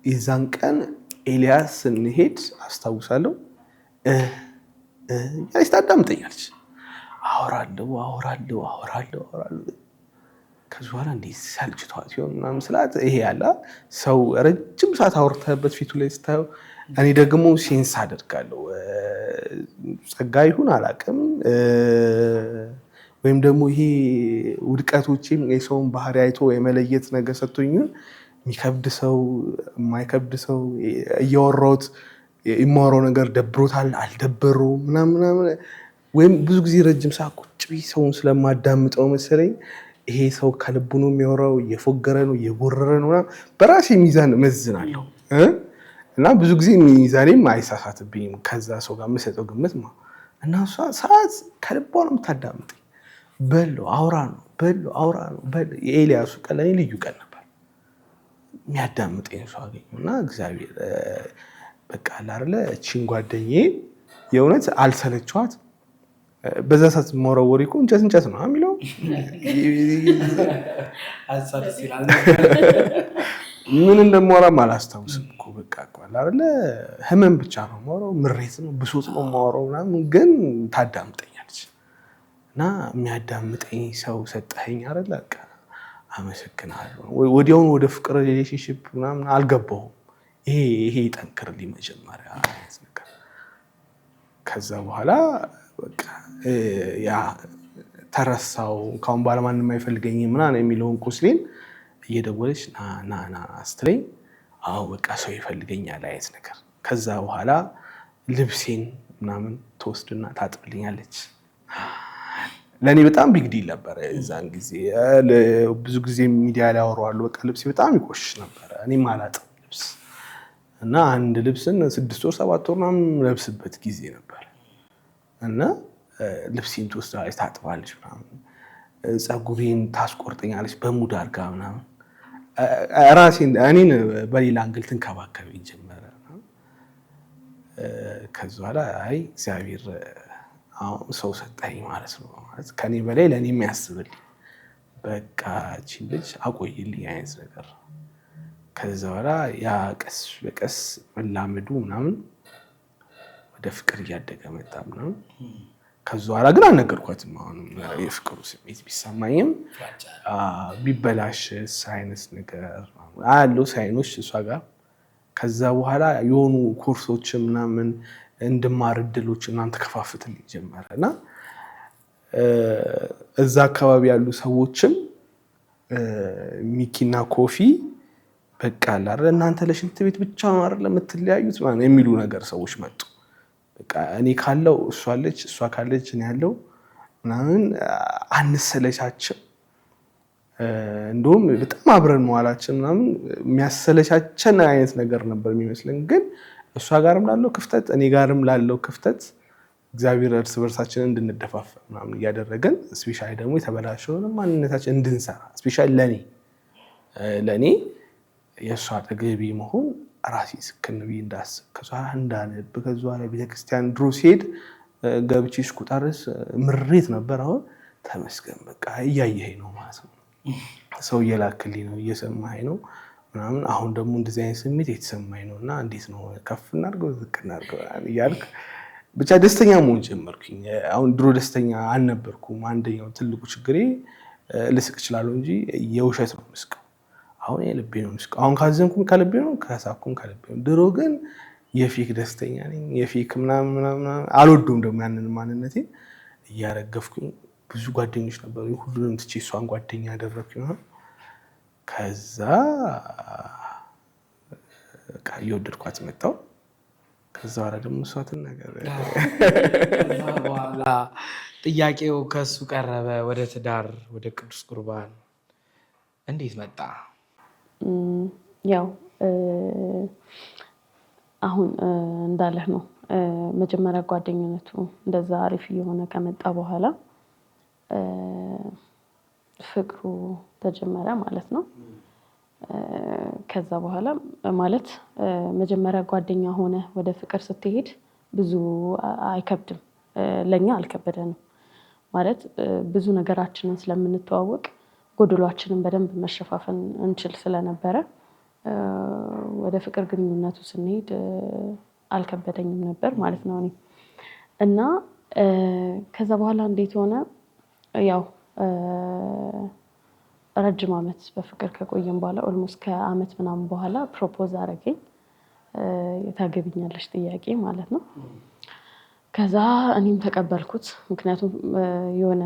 የዛን ቀን ኤልያስ ስንሄድ አስታውሳለሁ ያለች ታዳምጠኛለች። አወራለሁ ከዚ በኋላ እንዴት ሰልችቷት ሲሆን ምናምን ስላት ይሄ ያለ ሰው ረጅም ሰዓት አውርተህበት ፊቱ ላይ ስታየው እኔ ደግሞ ሴንስ አደርጋለሁ። ጸጋ ይሁን አላውቅም ወይም ደግሞ ይሄ ውድቀቶችን የሰውን ባህሪ አይቶ የመለየት ነገር ሰጥቶኝ የሚከብድ ሰው የማይከብድ ሰው እያወራሁት የማወራው ነገር ደብሮታል አልደበረውም ምናምን ወይም ብዙ ጊዜ ረጅም ሰዓት ቁጭ ብዬ ሰውን ስለማዳምጠው መሰለኝ ይሄ ሰው ከልቡ ነው የሚያወራው እየፎገረ ነው እየጎረረ ነው በራሴ ሚዛን እመዝናለሁ እና ብዙ ጊዜ ሚዛኔም አይሳሳትብኝም ከዛ ሰው ጋር የምሰጠው ግምት እና እሷ ሰዓት ከልቧ ነው የምታዳምጠኝ። አውራ ነው የኤልያሱ ቀን ለእኔ ልዩ ቀን ነበር። የሚያዳምጠኝ ሰው አገኘሁ እና እግዚአብሔር በቃ አለ እቺን ጓደኛዬ የእውነት አልሰለችኋት። በዛ ሰዓት የማወራው ወሬ እኮ እንጨት ነው የሚለው ምን እንደማወራም አላስታውስም እኮ በቃ አይደለ ህመም ብቻ ነው የማወራው፣ ምሬት ነው ብሶት ነው የማወራው ምናምን፣ ግን ታዳምጠኛለች እና የሚያዳምጠኝ ሰው ሰጠኸኝ አይደለ በቃ አመሰግናለሁ። ወዲያውኑ ወደ ፍቅር ሪሌሽንሺፕ ምናምን አልገባሁም። ይሄ ይጠንክርልኝ መጀመሪያ ነገር ከዛ በኋላ በቃ ያ ተረሳው ካሁን በኋላ ማንም አይፈልገኝም ምናምን የሚለውን ቁስሌን እየደወለች ና ስትለኝ አዎ በቃ ሰው ይፈልገኛል አይነት ነገር። ከዛ በኋላ ልብሴን ምናምን ትወስድና ታጥብልኛለች። ለእኔ በጣም ቢግ ዲል ነበረ እዛን ጊዜ። ብዙ ጊዜ ሚዲያ ላይ አወራዋለሁ። በቃ ልብሴ በጣም ይቆሽሽ ነበረ። እኔም አላጥብም ልብስ እና አንድ ልብስን 6 ወር 7 ወር ምናምን ለብስበት ጊዜ ነበር እና ልብሴን ትወስዳለች ታጥባለች ምናምን፣ ፀጉሬን ታስቆርጠኛለች በሙድ አድርጋ ምናምን፣ እኔን በሌላ አንግል ትንከባከበኝ ጀመረ። ከዛ በኋላ አይ እግዚአብሔር አሁን ሰው ሰጠኝ ማለት ነው፣ ማለት ከኔ በላይ ለእኔ የሚያስብልኝ በቃ እቺን ልጅ አቆይልኝ አይነት ነገር። ከዛ በኋላ ያ ቀስ በቀስ መላመዱ ምናምን ወደ ፍቅር እያደገ መጣ ምናምን። ከዛ በኋላ ግን አልነገርኳትም። አሁን የፍቅሩ ስሜት ቢሰማኝም ቢበላሽስ አይነት ነገር አያለው ሳይኖች እሷ ጋር። ከዛ በኋላ የሆኑ ኮርሶች ምናምን እንድማር እድሎች ምናምን ተከፋፍትልኝ ጀመረ እና እዛ አካባቢ ያሉ ሰዎችም ሚኪና ኮፊ በቃ አይደል እናንተ ለሽንት ቤት ብቻ ነው አይደል የምትለያዩት ማለት የሚሉ ነገር ሰዎች መጡ። በቃ እኔ ካለው እሷ አለች፣ እሷ ካለች እኔ ያለው ምናምን አንሰለቻችም። እንደውም በጣም አብረን መዋላችን ምናምን የሚያሰለቻቸን አይነት ነገር ነበር የሚመስለን። ግን እሷ ጋርም ላለው ክፍተት እኔ ጋርም ላለው ክፍተት እግዚአብሔር እርስ በርሳችንን እንድንደፋፋ ምናምን እያደረገን ስፔሻሊ ደግሞ የተበላሸውን ማንነታችን እንድንሰራ ስፔሻሊ ለእኔ የእሷ አጠገቢ መሆን ራሴ ስክን ብዬ እንዳስብ ከዛ እንዳነብ ከዛ ላይ ቤተክርስቲያን ድሮ ሲሄድ ገብቼ እስኩጣርስ ምሬት ነበር። አሁን ተመስገን በቃ እያየኸኝ ነው ማለት ነው፣ ሰው እየላክልኝ ነው፣ እየሰማኸኝ ነው ምናምን። አሁን ደግሞ እንደዚህ አይነት ስሜት የተሰማኝ ነው እና እንዴት ነው ከፍ እናድርገው ዝቅ እናድርገው እያልክ ብቻ ደስተኛ መሆን ጀመርኩኝ። አሁን ድሮ ደስተኛ አልነበርኩም። አንደኛው ትልቁ ችግሬ ልስቅ እችላለሁ እንጂ የውሸት ነው ምስቀው። አሁን የልቤ ነው ምስቀው። አሁን ካዘንኩም ከልቤ ነው፣ ከሳኩም ከልቤ ነው። ድሮ ግን የፌክ ደስተኛ ነኝ፣ የፌክ ምናምን አልወደውም ደግሞ ያንን ማንነቴን እያረገፍኩኝ። ብዙ ጓደኞች ነበሩ፣ ሁሉንም ትቼ እሷን ጓደኛ ያደረኩኝ። ከዛ በቃ እየወደድኳት መጣሁ። ከዛ በኋላ ደግሞ እሷትን ነገር በኋላ ጥያቄው ከሱ ቀረበ ወደ ትዳር ወደ ቅዱስ ቁርባን እንዴት መጣ? ያው አሁን እንዳለህ ነው መጀመሪያ ጓደኝነቱ እንደዛ አሪፍ እየሆነ ከመጣ በኋላ ፍቅሩ ተጀመረ ማለት ነው። ከዛ በኋላ ማለት መጀመሪያ ጓደኛ ሆነ ወደ ፍቅር ስትሄድ ብዙ አይከብድም። ለኛ አልከበደንም ማለት ብዙ ነገራችንን ስለምንተዋወቅ ጎድሏችንን በደንብ መሸፋፈን እንችል ስለነበረ ወደ ፍቅር ግንኙነቱ ስንሄድ አልከበደኝም ነበር ማለት ነው። እኔ እና ከዛ በኋላ እንዴት ሆነ ያው ረጅም ዓመት በፍቅር ከቆየን በኋላ ኦልሞስት ከዓመት ምናምን በኋላ ፕሮፖዝ አደረገኝ። ታገቢኛለሽ ጥያቄ ማለት ነው። ከዛ እኔም ተቀበልኩት። ምክንያቱም የሆነ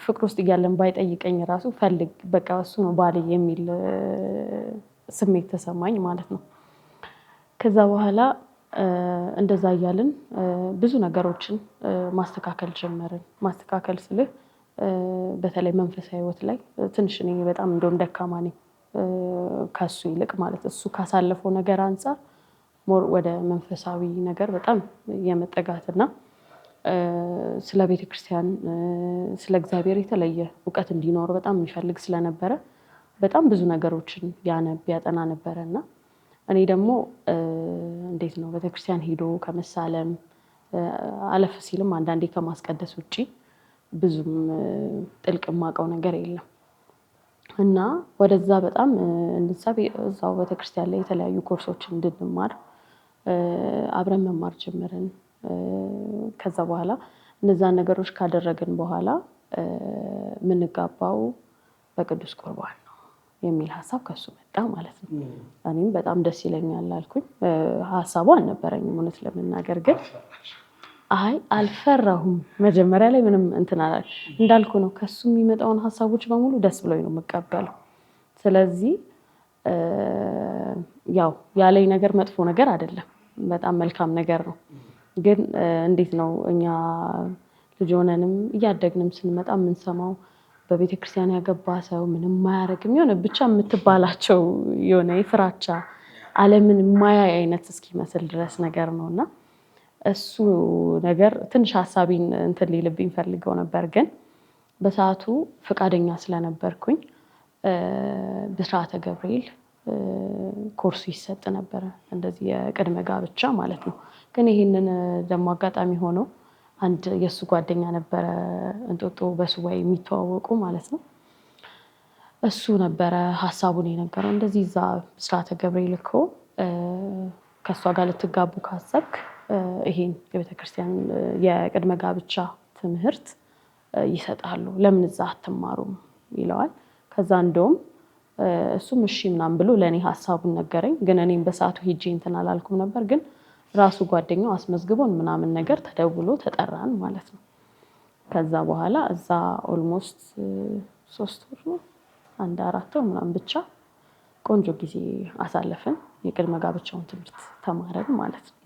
ፍቅር ውስጥ እያለን ባይጠይቀኝ ራሱ ፈልግ በቃ እሱ ነው ባሌ የሚል ስሜት ተሰማኝ ማለት ነው። ከዛ በኋላ እንደዛ እያልን ብዙ ነገሮችን ማስተካከል ጀመርን። ማስተካከል ስልህ በተለይ መንፈሳዊ ህይወት ላይ ትንሽ እኔ በጣም እንደውም ደካማ ነኝ ከሱ ይልቅ ማለት እሱ ካሳለፈው ነገር አንፃር ሞር ወደ መንፈሳዊ ነገር በጣም የመጠጋትና ስለ ቤተክርስቲያን ስለ እግዚአብሔር የተለየ እውቀት እንዲኖር በጣም የሚፈልግ ስለነበረ በጣም ብዙ ነገሮችን ያጠና ነበረና እኔ ደግሞ እንዴት ነው ቤተክርስቲያን ሄዶ ከመሳለም አለፍ ሲልም አንዳንዴ ከማስቀደስ ውጪ ብዙም ጥልቅ የማውቀው ነገር የለም። እና ወደዛ በጣም እንድንሳብ እዛው ቤተክርስቲያን ላይ የተለያዩ ኮርሶችን እንድንማር አብረን መማር ጀመርን። ከዛ በኋላ እነዛን ነገሮች ካደረግን በኋላ የምንጋባው በቅዱስ ቁርባን ነው የሚል ሀሳብ ከሱ መጣ ማለት ነው። እኔም በጣም ደስ ይለኛል አልኩኝ። ሀሳቡ አልነበረኝም እውነት ለመናገር ግን አይ አልፈራሁም። መጀመሪያ ላይ ምንም እንትን እንዳልኩ ነው ከሱ የሚመጣውን ሀሳቦች በሙሉ ደስ ብሎኝ ነው የምቀበለው። ስለዚህ ያው ያለኝ ነገር መጥፎ ነገር አይደለም፣ በጣም መልካም ነገር ነው። ግን እንዴት ነው እኛ ልጅ ሆነንም እያደግንም ስንመጣ የምንሰማው በቤተክርስቲያን ያገባ ሰው ምንም ማያረግም የሆነ ብቻ የምትባላቸው የሆነ የፍራቻ ዓለምን ማያይ አይነት እስኪመስል ድረስ ነገር ነውና እሱ ነገር ትንሽ ሀሳቤን እንትን ሊልብኝ ፈልገው ነበር። ግን በሰዓቱ ፈቃደኛ ስለነበርኩኝ ብስራተ ገብርኤል ኮርሱ ይሰጥ ነበረ እንደዚህ የቅድመ ጋብቻ ማለት ነው። ግን ይሄንን ደግሞ አጋጣሚ ሆኖ አንድ የሱ ጓደኛ ነበረ እንጦጦ በሱባኤ የሚተዋወቁ ማለት ነው። እሱ ነበረ ሀሳቡን የነገረው እንደዚህ እዛ ብስራተ ገብርኤል እኮ ከሷ ጋር ልትጋቡ ካሰብክ ይሄን የቤተክርስቲያን የቅድመ ጋብቻ ትምህርት ይሰጣሉ፣ ለምን እዛ አትማሩም ይለዋል። ከዛ እንደውም እሱም እሺ ምናምን ብሎ ለእኔ ሀሳቡን ነገረኝ። ግን እኔም በሰዓቱ ሄጄ እንትን አላልኩም ነበር። ግን ራሱ ጓደኛው አስመዝግቦን ምናምን ነገር ተደውሎ ተጠራን ማለት ነው። ከዛ በኋላ እዛ ኦልሞስት 3 ወር ነው 4 ወር ምናምን ብቻ ቆንጆ ጊዜ አሳለፍን። የቅድመ ጋብቻውን ትምህርት ተማረን ማለት ነው።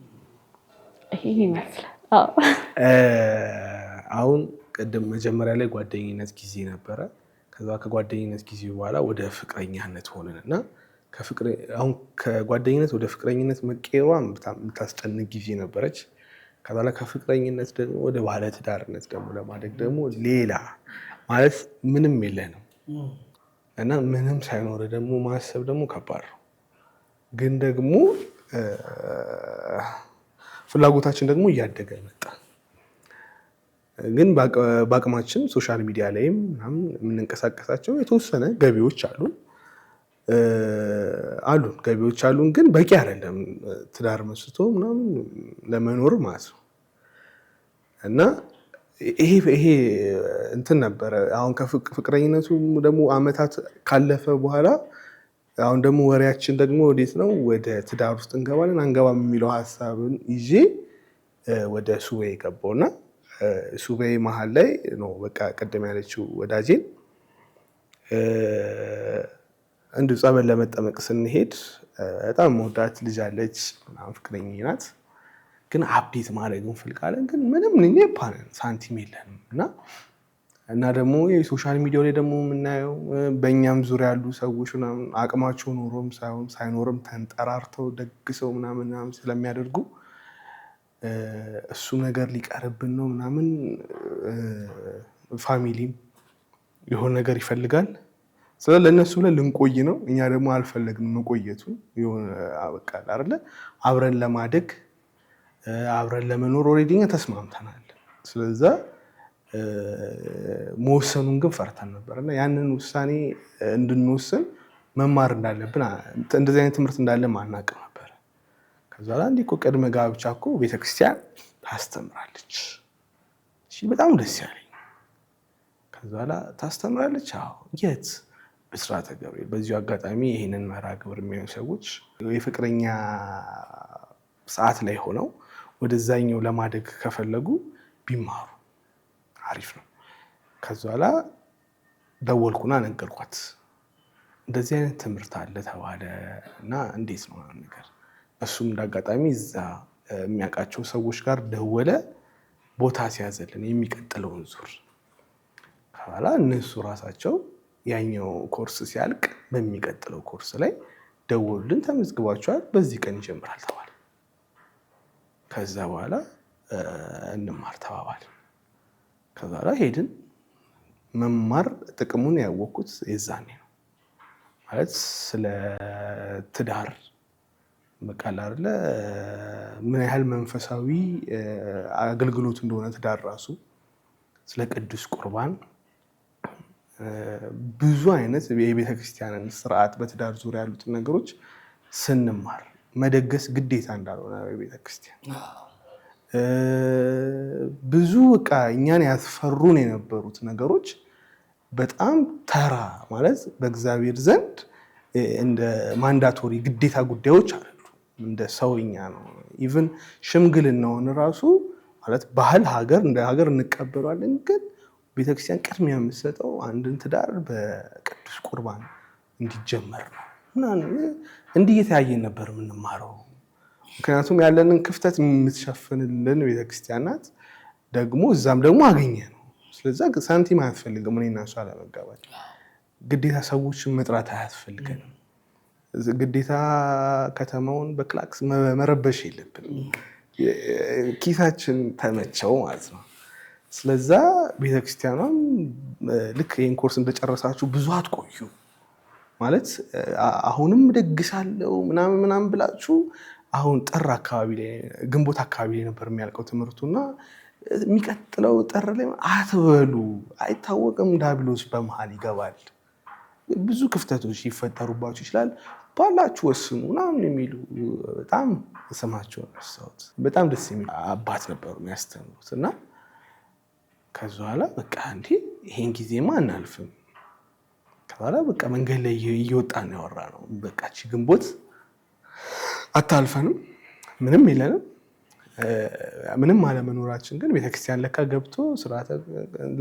ይሄ ይመስላል። አሁን ቅድም መጀመሪያ ላይ ጓደኝነት ጊዜ ነበረ። ከዛ ከጓደኝነት ጊዜ በኋላ ወደ ፍቅረኛነት ሆነን እና አሁን ከጓደኝነት ወደ ፍቅረኝነት መቀየሯን በጣም የምታስጨንቅ ጊዜ ነበረች። ከዛ ከፍቅረኝነት ደግሞ ወደ ባለትዳርነት ደግሞ ለማደግ ደግሞ ሌላ ማለት ምንም የለንም እና ምንም ሳይኖር ደግሞ ማሰብ ደግሞ ከባድ ነው። ግን ደግሞ ፍላጎታችን ደግሞ እያደገ መጣ። ግን በአቅማችን ሶሻል ሚዲያ ላይም ምናምን የምንንቀሳቀሳቸው የተወሰነ ገቢዎች አሉን ግን በቂ አይደለም ትዳር መስርቶ ምናምን ለመኖር ማለት ነው። እና ይሄ እንትን ነበረ። አሁን ከፍቅረኝነቱ ደግሞ አመታት ካለፈ በኋላ አሁን ደግሞ ወሬያችን ደግሞ ወዴት ነው? ወደ ትዳር ውስጥ እንገባለን አንገባም የሚለው ሀሳብን ይዤ ወደ ሱባኤ ገባሁና ሱባኤ መሀል ላይ ነው በቃ ቅድም ያለችው ወዳጄን እንዱ ጸበል ለመጠመቅ ስንሄድ በጣም መወዳት ልጅ አለች ምናምን ፍቅረኛዬ ናት። ግን አፕዴት ማድረግ እንፈልጋለን ግን ምንም ሳንቲም የለንም እና እና ደግሞ የሶሻል ሚዲያው ላይ ደግሞ የምናየው በእኛም ዙሪያ ያሉ ሰዎች ምናምን አቅማቸው ኖሮም ሳይኖርም ተንጠራርተው ደግሰው ምናምን ስለሚያደርጉ እሱ ነገር ሊቀርብን ነው ምናምን። ፋሚሊም የሆነ ነገር ይፈልጋል። ስለዚህ ለእነሱ ብለን ልንቆይ ነው። እኛ ደግሞ አልፈለግንም መቆየቱን። በቃ አይደለ አብረን ለማደግ አብረን ለመኖር ኦልሬዲ ተስማምተናል። ስለዛ መወሰኑን ግን ፈርተን ነበር እና ያንን ውሳኔ እንድንወስን መማር እንዳለብን እንደዚህ አይነት ትምህርት እንዳለ ማናውቅ ነበር። ከዛ ላይ እንዲህ እኮ ቅድመ ጋብቻ እኮ ቤተክርስቲያን ታስተምራለች። እሺ በጣም ደስ ያለኝ። ከዛ ላይ ታስተምራለች። አዎ የት? ብስራተ ገብርኤል። በዚሁ አጋጣሚ ይህንን መርሃ ግብር የሚያዩ ሰዎች የፍቅረኛ ሰዓት ላይ ሆነው ወደዛኛው ለማደግ ከፈለጉ ቢማሩ አሪፍ ነው። ከዛ ላይ ደወልኩና ነገርኳት። እንደዚህ አይነት ትምህርት አለ ተባለ እና እንዴት ነው ነገር። እሱም እንዳጋጣሚ እዛ የሚያውቃቸው ሰዎች ጋር ደወለ፣ ቦታ ሲያዘልን የሚቀጥለውን ዙር። ከኋላ እነሱ ራሳቸው ያኛው ኮርስ ሲያልቅ በሚቀጥለው ኮርስ ላይ ደወሉልን፣ ተመዝግባችኋል፣ በዚህ ቀን ይጀምራል ተባለ። ከዛ በኋላ እንማር ተባባል። ከዛ ላይ ሄድን። መማር ጥቅሙን ያወቅኩት የዛኔ ነው። ማለት ስለ ትዳር መቃል አይደለ ምን ያህል መንፈሳዊ አገልግሎት እንደሆነ ትዳር ራሱ፣ ስለ ቅዱስ ቁርባን ብዙ አይነት የቤተክርስቲያንን ስርዓት በትዳር ዙሪያ ያሉትን ነገሮች ስንማር መደገስ ግዴታ እንዳልሆነ ቤተክርስቲያን ብዙ በቃ እኛን ያስፈሩን የነበሩት ነገሮች በጣም ተራ ማለት በእግዚአብሔር ዘንድ እንደ ማንዳቶሪ ግዴታ ጉዳዮች አይደሉም። እንደ ሰውኛ ነው። ኢቭን ሽምግልናውን ራሱ ማለት ባህል ሀገር እንደ ሀገር እንቀበሏለን፣ ግን ቤተክርስቲያን ቅድሚያ የምትሰጠው አንድን ትዳር በቅዱስ ቁርባን እንዲጀመር ነው። እንዲህ እየተያየን ነበር የምንማረው። ምክንያቱም ያለንን ክፍተት የምትሸፍንልን ቤተክርስቲያን ናት። ደግሞ እዛም ደግሞ አገኘ ነው። ስለዛ ሳንቲም አያስፈልግም። እኔና እሷ ለመጋባት ግዴታ ሰዎችን መጥራት አያስፈልገንም። ግዴታ ከተማውን በክላክስ መረበሽ የለብንም። ኪሳችን ተመቸው ማለት ነው። ስለዛ ቤተክርስቲያኗም ልክ ይህን ኮርስ እንደጨረሳችሁ ብዙ አትቆዩ ማለት አሁንም ደግሳለው ምናምን ብላችሁ አሁን ጥር አካባቢ ላይ ግንቦት አካባቢ ላይ ነበር የሚያልቀው ትምህርቱና የሚቀጥለው ጥር ላይ አትበሉ፣ አይታወቅም፣ ዲያብሎስ በመሃል ይገባል፣ ብዙ ክፍተቶች ይፈጠሩባችሁ ይችላል፣ ባላችሁ ወስኑ ምናምን የሚሉ በጣም ስማቸውን ረሳሁት። በጣም ደስ የሚሉ አባት ነበሩ የሚያስተምሩት እና ከዛ በኋላ በቃ እንዴ ይሄን ጊዜማ አናልፍም። ከኋላ በቃ መንገድ ላይ እየወጣን ያወራ ነው። በቃ እቺ ግንቦት አታልፈንም፣ ምንም የለንም። ምንም አለመኖራችን ግን ቤተክርስቲያን ለካ ገብቶ ስርዓተ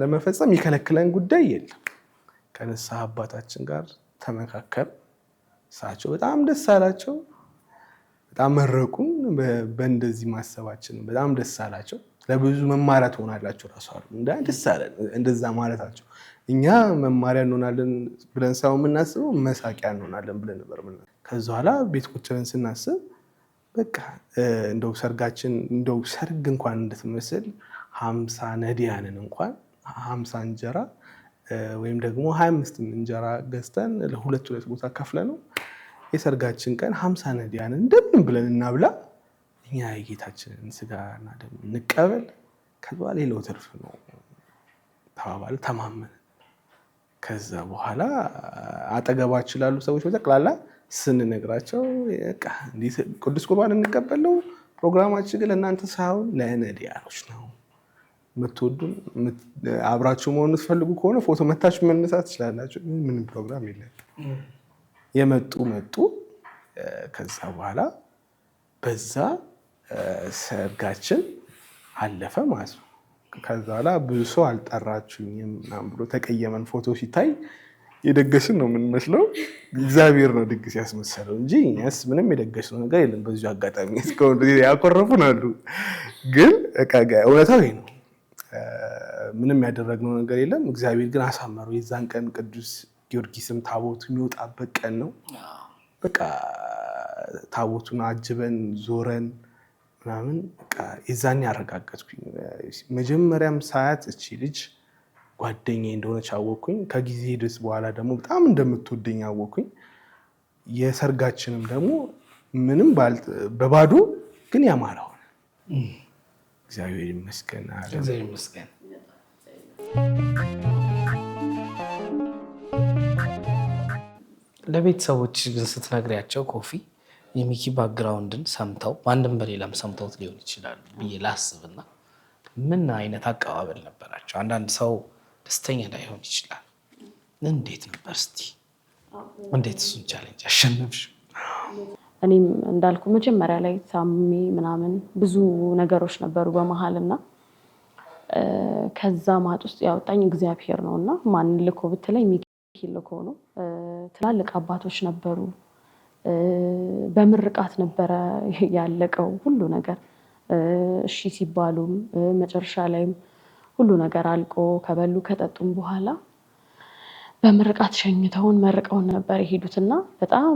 ለመፈጸም የከለከለን ጉዳይ የለም። ከንስሐ አባታችን ጋር ተመካከር። እሳቸው በጣም ደስ አላቸው። በጣም መረቁን። በእንደዚህ ማሰባችን በጣም ደስ አላቸው። ለብዙ መማሪያ ትሆናላችሁ ራሱ አሉ። ደስ አለን እንደዛ ማለታቸው። እኛ መማሪያ እንሆናለን ብለን ሳይሆን የምናስበው መሳቂያ እንሆናለን ብለን ነበር። ከዛ በኋላ ቤት ቁጭ ብለን ስናስብ በቃ እንደው ሰርጋችን እንደው ሰርግ እንኳን እንድትመስል 50 ነዲያንን እንኳን 50 እንጀራ ወይም ደግሞ 25 እንጀራ ገዝተን ለሁለት ቦታ ከፍለ ነው የሰርጋችን ቀን 50 ነዲያንን እንደምን ብለን እናብላ፣ እኛ የጌታችንን ስጋና ደም እንቀበል፣ ከዛ ሌላው ትርፍ ነው ተባባለ፣ ተማመን። ከዛ በኋላ አጠገባችን ላሉ ሰዎች በጠቅላላ ስንነግራቸው ቅዱስ ቁርባን እንቀበለው ፕሮግራማችን ግን ለእናንተ ሳይሆን ለነዲያኖች ነው። የምትወዱን አብራችሁ መሆን ትፈልጉ ከሆነ ፎቶ መታችሁ መነሳት ትችላላችሁ። ምንም ፕሮግራም የለም። መጡ። ከዛ በኋላ በዛ ሰርጋችን አለፈ ማለት ነው። ከዛ በኋላ ብዙ ሰው አልጠራችሁኝም ምናምን ብሎ ተቀየመን። ፎቶ ሲታይ የደገስን ነው የምንመስለው። እግዚአብሔር ነው ድግስ ያስመሰለው እንጂ እኛስ ምንም የደገስነው ነገር የለም። በዚሁ አጋጣሚ እስካሁን ያኮረፉን አሉ፣ ግን እውነታው ይሄ ነው። ምንም ያደረግነው ነገር የለም። እግዚአብሔር ግን አሳመረው። የዛን ቀን ቅዱስ ጊዮርጊስም ታቦቱ የሚወጣበት ቀን ነው። በቃ ታቦቱን አጅበን ዞረን ምናምን በቃ የዛኔ አረጋገጥኩኝ። መጀመሪያም ሳያት እቺ ልጅ ጓደኛዬ እንደሆነች አወቅኩኝ። ከጊዜ ሂደት በኋላ ደግሞ በጣም እንደምትወደኝ አወቅኩኝ። የሰርጋችንም ደግሞ ምንም በባዶ ግን ያማረ ሆነ። እግዚአብሔር ይመስገን። እግዚአብሔር ይመስገን። ለቤተሰቦች ግን ስትነግሪያቸው ኮፊ የሚኪ ባክግራውንድን ሰምተው በአንድም በሌላም ሰምተውት ሊሆን ይችላል ብዬ ላስብና ምን አይነት አቀባበል ነበራቸው? አንዳንድ ሰው ደስተኛ ላይሆን ይችላል። እንዴት ነበር? እስቲ እንዴት እሱን ቻሌንጅ አሸነፍሽ? እኔም እንዳልኩ መጀመሪያ ላይ ሳሚ ምናምን ብዙ ነገሮች ነበሩ በመሀልና ከዛ ማጥ ውስጥ ያወጣኝ እግዚአብሔር ነው እና ማን ልኮ ብትለኝ ሚኪ ልኮ ነው። ትላልቅ አባቶች ነበሩ። በምርቃት ነበረ ያለቀው ሁሉ ነገር። እሺ ሲባሉም መጨረሻ ላይም ሁሉ ነገር አልቆ ከበሉ ከጠጡም በኋላ በምርቃት ሸኝተውን መርቀውን ነበር የሄዱትና በጣም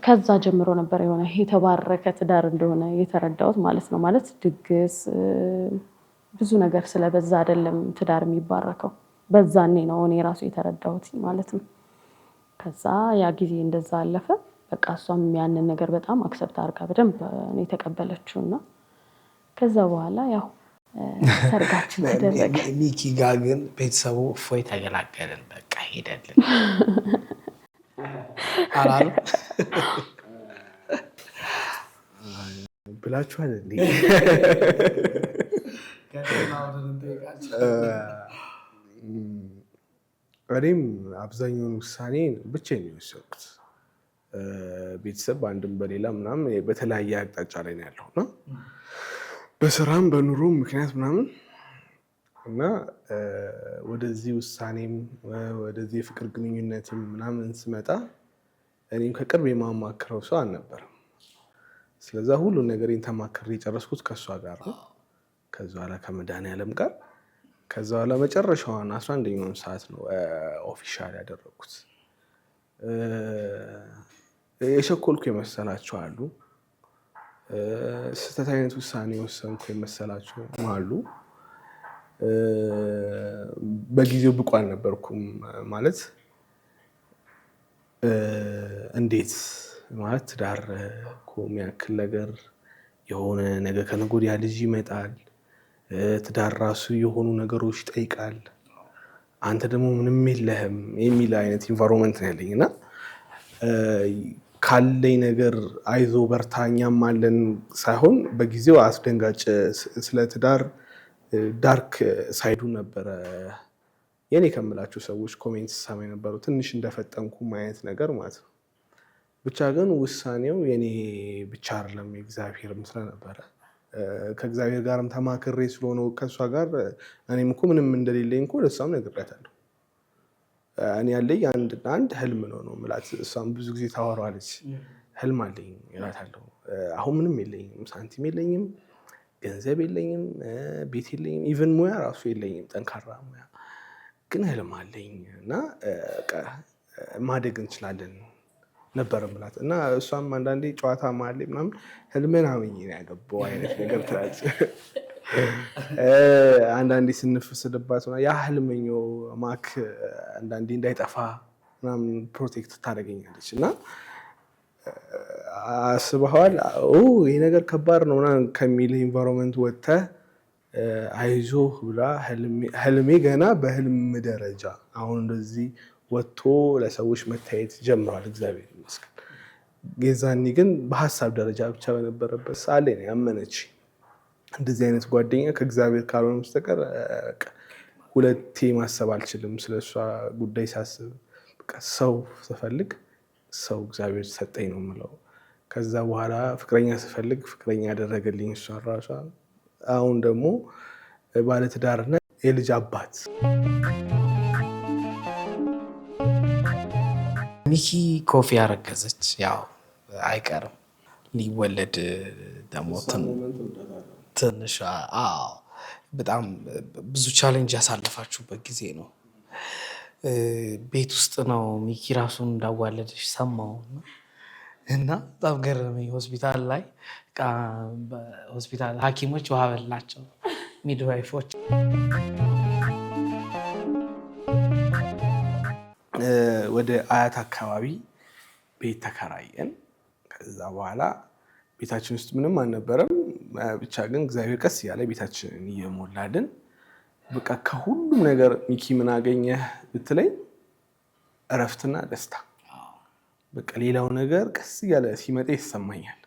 ከዛ ጀምሮ ነበር የሆነ የተባረከ ትዳር እንደሆነ የተረዳሁት ማለት ነው። ማለት ድግስ ብዙ ነገር ስለበዛ አይደለም ትዳር የሚባረከው፣ በዛኔ ነው እኔ ራሱ የተረዳሁት ማለት ነው። ከዛ ያ ጊዜ እንደዛ አለፈ። በቃ እሷም ያንን ነገር በጣም አክሰፕት አድርጋ በደንብ ነው የተቀበለችውና ከዛ በኋላ ያው ሰርጋችን ተደረገ። ሚኪ ጋር ግን ቤተሰቡ እፎይ ተገላገልን በቃ ሄደልን አላሉ ብላችኋል እንዴ? እኔም አብዛኛውን ውሳኔ ብቻዬን ነው የወሰንኩት። ቤተሰብ በአንድም በሌላ ምናምን በተለያየ አቅጣጫ ላይ ነው ያለው እና በስራም በኑሮ ምክንያት ምናምን እና ወደዚህ ውሳኔም ወደዚህ የፍቅር ግንኙነትም ምናምን ስመጣ እኔም ከቅርብ የማማክረው ሰው አልነበረም። ስለዛ ሁሉን ነገሬን ተማክሬ የጨረስኩት ከእሷ ጋር ነው። ከዛ በኋላ ከመድኃኒዓለም ጋር ከዛ በኋላ መጨረሻዋን 11ኛውን ሰዓት ነው ኦፊሻል ያደረግኩት። የሸኮልኩ የመሰላቸው አሉ፣ ስህተት አይነት ውሳኔ የወሰንኩ የመሰላቸው አሉ። በጊዜው ብቁ አልነበርኩም ማለት እንዴት ማለት ትዳር እኮ የሚያክል ነገር የሆነ ነገ ከነገ ወዲያ ልጅ ይመጣል። ትዳር ራሱ የሆኑ ነገሮች ይጠይቃል። አንተ ደግሞ ምንም የለህም የሚል አይነት ኢንቫይሮንመንት ነው ያለኝ እና ካለኝ ነገር አይዞ በርታ እኛም አለን ሳይሆን በጊዜው አስደንጋጭ ስለ ትዳር ዳርክ ሳይዱ ነበረ የኔ ከምላችሁ ሰዎች ኮሜንት ሰማ የነበረው ትንሽ እንደፈጠንኩ ማየት ነገር ማለት ነው። ብቻ ግን ውሳኔው የኔ ብቻ አይደለም የእግዚአብሔርም ስለነበረ ከእግዚአብሔር ጋርም ተማክሬ ስለሆነ ከእሷ ጋር እኔም እኮ ምንም እንደሌለኝ እኮ ለእሷም ነግሬያታለሁ። እኔ ያለኝ አንድ ህልም ነው የምላት። እሷም ብዙ ጊዜ ታወራዋለች። ህልም አለኝ እላታለሁ። አሁን ምንም የለኝም፣ ሳንቲም የለኝም፣ ገንዘብ የለኝም፣ ቤት የለኝም፣ ኢቨን ሙያ ራሱ የለኝም፣ ጠንካራ ሙያ ግን ህልም አለኝ እና ማደግ እንችላለን ነበር የምላት እና እሷም አንዳንዴ ጨዋታ መሀል ላይ ምናምን ህልምን አመኝ ነው ያገባው አይነት ነገር ትላለች። አንዳንዴ ስንፍስልባት ያ ህልመኛው ማክ አንዳንዴ እንዳይጠፋ ምናምን ፕሮቴክት ታደርገኛለች እና አስበዋል ይሄ ነገር ከባድ ነው ምናምን ከሚል ኢንቫይሮንመንት ወጥተህ አይዞህ ብላ ህልሜ ገና በህልም ደረጃ አሁን እንደዚህ ወጥቶ ለሰዎች መታየት ጀምሯል። እግዚአብሔር ይመስገን። የዛኔ ግን በሀሳብ ደረጃ ብቻ በነበረበት ሰዓት ላይ ነው ያመነች። እንደዚህ አይነት ጓደኛ ከእግዚአብሔር ካልሆነ በስተቀር ሁለቴ ማሰብ አልችልም። ስለሷ ጉዳይ ሳስብ ሰው ስፈልግ ሰው እግዚአብሔር ሰጠኝ ነው የምለው። ከዛ በኋላ ፍቅረኛ ስፈልግ ፍቅረኛ ያደረገልኝ እሷ ራሷ። አሁን ደግሞ ባለትዳርና የልጅ አባት። ሚኪ ኮፊ ያረገዘች ያው አይቀርም ሊወለድ ደግሞ ትንሽ በጣም ብዙ ቻሌንጅ ያሳለፋችሁበት ጊዜ ነው። ቤት ውስጥ ነው ሚኪ ራሱን እንዳዋለደሽ ሰማሁ እና በጣም ገረመኝ። ሆስፒታል ላይ ሆስፒታል ሐኪሞች ውሃ በላቸው ሚድዋይፎች። ወደ አያት አካባቢ ቤት ተከራየን። ከዛ በኋላ ቤታችን ውስጥ ምንም አልነበረም። ብቻ ግን እግዚአብሔር ቀስ እያለ ቤታችንን እየሞላልን በቃ ከሁሉም ነገር ሚኪ ምን አገኘህ ብትለኝ እረፍትና ደስታ። በቃ ሌላው ነገር ቀስ እያለ ሲመጣ ይሰማኛል።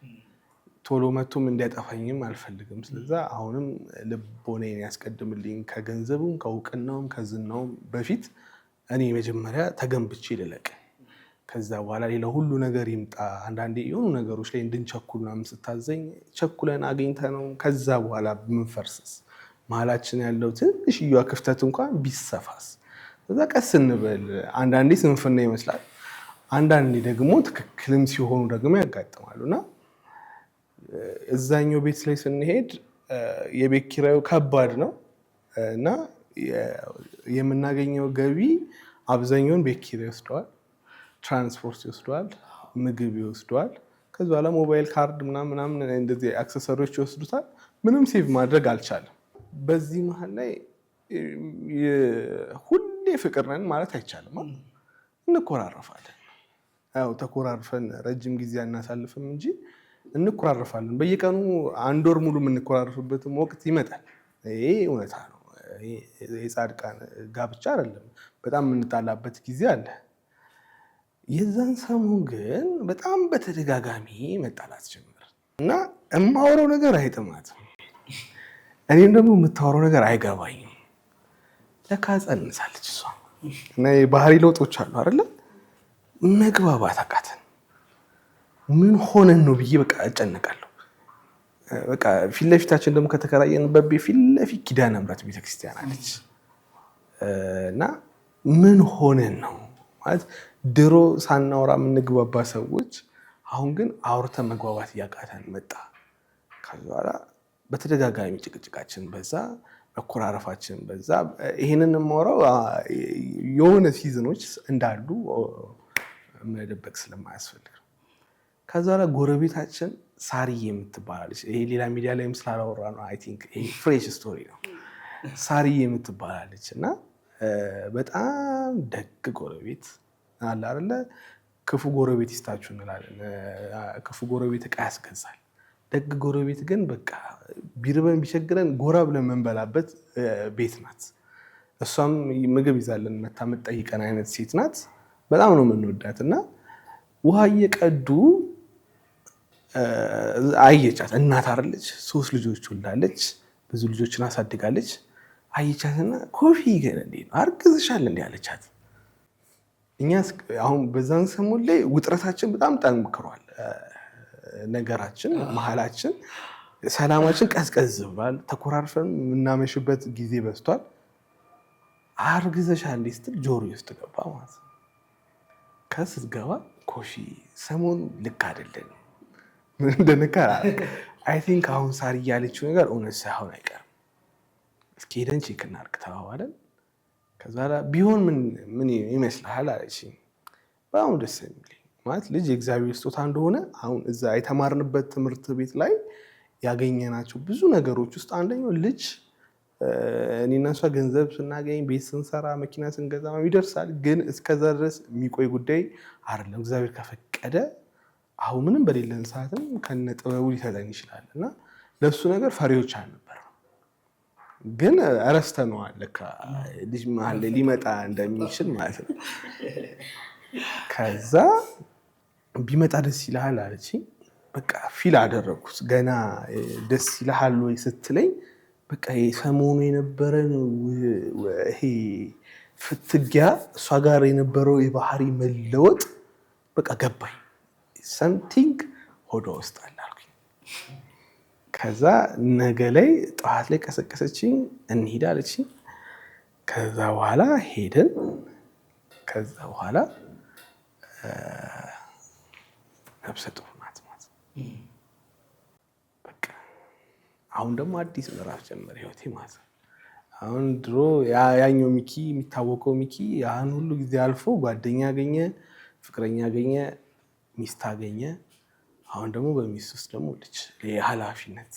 ቶሎ መቶም እንዲያጠፋኝም አልፈልግም። ስለዛ አሁንም ልቦናዬን ያስቀድምልኝ ከገንዘቡም ከእውቅናውም ከዝናውም በፊት እኔ መጀመሪያ ተገንብቼ ልለቅ። ከዛ በኋላ ሌላ ሁሉ ነገር ይምጣ። አንዳንዴ የሆኑ ነገሮች ላይ እንድንቸኩል ምናምን ስታዘኝ ቸኩለን አግኝተነው ከዛ በኋላ ብንፈርስስ መሀላችን ያለው ትንሽዬዋ ክፍተት እንኳን ቢሰፋስ? ከዛ ቀስ እንበል። አንዳንዴ ስንፍና ይመስላል፣ አንዳንዴ ደግሞ ትክክልም ሲሆኑ ደግሞ ያጋጥማሉ። እና እዛኛው ቤት ላይ ስንሄድ የቤት ኪራዩ ከባድ ነው እና የምናገኘው ገቢ አብዛኛውን ቤት ኪራይ ይወስደዋል፣ ትራንስፖርት ይወስደዋል፣ ምግብ ይወስደዋል። ከዚ በኋላ ሞባይል ካርድ ምናምን እንደዚህ አክሰሰሪዎች ይወስዱታል። ምንም ሴቭ ማድረግ አልቻለም። በዚህ መሀል ላይ ሁሌ ፍቅር ነን ማለት አይቻልም። እንኮራረፋለን። ያው ተኮራርፈን ረጅም ጊዜ አናሳልፍም እንጂ እንኮራረፋለን። በየቀኑ 1 ወር ሙሉ የምንኮራረፍበትም ወቅት ይመጣል። ይሄ እውነታ ነው። የጻድቃን ጋብቻ አይደለም። በጣም የምንጣላበት ጊዜ አለ። የዛን ሰሞን ግን በጣም በተደጋጋሚ መጣላት ጀመር እና የማወራው ነገር አይጥማትም፣ እኔም ደግሞ የምታወራው ነገር አይገባኝም። ለካ ጸንሳለች እሷ እና የባህሪ ለውጦች አሉ አይደለ? መግባባት አቃተን። ምን ሆነን ነው ብዬ በቃ እጨነቃለሁ። በቃ ፊት ለፊታችን ደግሞ ከተከራየንበት ቤት ፊት ለፊት ኪዳነ ምሕረት ቤተክርስቲያን አለች እና ምን ሆነን ነው ማለት ድሮ ሳናወራ የምንግባባ ሰዎች አሁን ግን አውርተን መግባባት እያቃተን መጣ። ከዛ በኋላ በተደጋጋሚ ጭቅጭቃችን በዛ፣ መኮራረፋችን በዛ። ይሄንን የማወራው የሆነ ሲዝኖች እንዳሉ መደበቅ ስለማያስፈልግ ነው። ከዛ በኋላ ጎረቤታችን ሳርዬ የምትባላለች፣ ይሄ ሌላ ሚዲያ ላይም ስላላወራ ነው፣ አይ ቲንክ ይሄ ፍሬሽ ስቶሪ ነው። ሳርዬ የምትባላለች እና በጣም ደግ ጎረቤት አለ አይደለ? ክፉ ጎረቤት ይስጣችሁ እንላለን። ክፉ ጎረቤት ዕቃ ያስገዛል። ደግ ጎረቤት ግን በቃ ቢርበን ቢቸግረን ጎራ ብለን የምንበላበት ቤት ናት። እሷም ምግብ ይዛለን መታ የምትጠይቀን አይነት ሴት ናት። በጣም ነው የምንወዳት እና ውሃ እየቀዱ አየቻት። እናት አይደለች፣ 3 ልጆች ወልዳለች፣ ብዙ ልጆችን አሳድጋለች። አየቻትና ኮፊ ግን እንዴ ነው አርግዝሻል እንዴ አለቻት። እኛ አሁን በዛን ሰሞን ላይ ውጥረታችን በጣም ጠንክሯል። ነገራችን፣ መሀላችን፣ ሰላማችን ቀዝቀዝ ብሏል። ተኮራርፈን የምናመሽበት ጊዜ በዝቷል። አርግዘሻል እንዴ ስትል ጆሮ ውስጥ ገባ ማለት ነው። ከስትገባ ኮፊ ሰሞኑ ልክ አይደለም ምን እንደነካ አይ ቲንክ አሁን ሳር እያለችው ነገር እውነት ሳይሆን አይቀርም። እስኪ ሄደን ቼክ እናድርግ ተባባለን። ከዛ ቢሆን ምን ይመስልሃል አለችኝ። በጣም ደስ የሚለኝ ማለት ልጅ የእግዚአብሔር ስጦታ እንደሆነ አሁን እዛ የተማርንበት ትምህርት ቤት ላይ ያገኘናቸው ብዙ ነገሮች ውስጥ አንደኛው ልጅ እኔና እሷ ገንዘብ ስናገኝ ቤት ስንሰራ መኪና ስንገዛ ይደርሳል፣ ግን እስከዛ ድረስ የሚቆይ ጉዳይ አይደለም። እግዚአብሔር ከፈቀደ አሁን ምንም በሌለን ሰዓትም ከነ ጥበቡ ሊሰጠን ይችላል እና ለእሱ ነገር ፈሪዎች አልነበረም። ግን ረስተነዋል ለካ ልጅ መሀል ላይ ሊመጣ እንደሚችል ማለት ነው። ከዛ ቢመጣ ደስ ይልሃል አለችኝ። በቃ ፊል አደረግኩት። ገና ደስ ይልሃል ወይ ስትለኝ በቃ ሰሞኑ የነበረን ይሄ ፍትጊያ፣ እሷ ጋር የነበረው የባህሪ መለወጥ በቃ ገባኝ። ሰምቲንግ ሆዷ ውስጥ አለ አልኩኝ። ከዛ ነገ ላይ ጠዋት ላይ ቀሰቀሰችኝ፣ እንሂድ አለችኝ። ከዛ በኋላ ሄደን ከዛ በኋላ ነፍሰ ጡር ናት ማለት በቃ አሁን ደግሞ አዲስ ምዕራፍ ጀመረ ህይወቴ ማለት ነው። አሁን ድሮ ያኛው ሚኪ የሚታወቀው ሚኪ ያን ሁሉ ጊዜ አልፎ ጓደኛ አገኘ፣ ፍቅረኛ አገኘ፣ ሚስት አገኘ። አሁን ደግሞ በሚስት ውስጥ ደግሞ ልጅ የኃላፊነት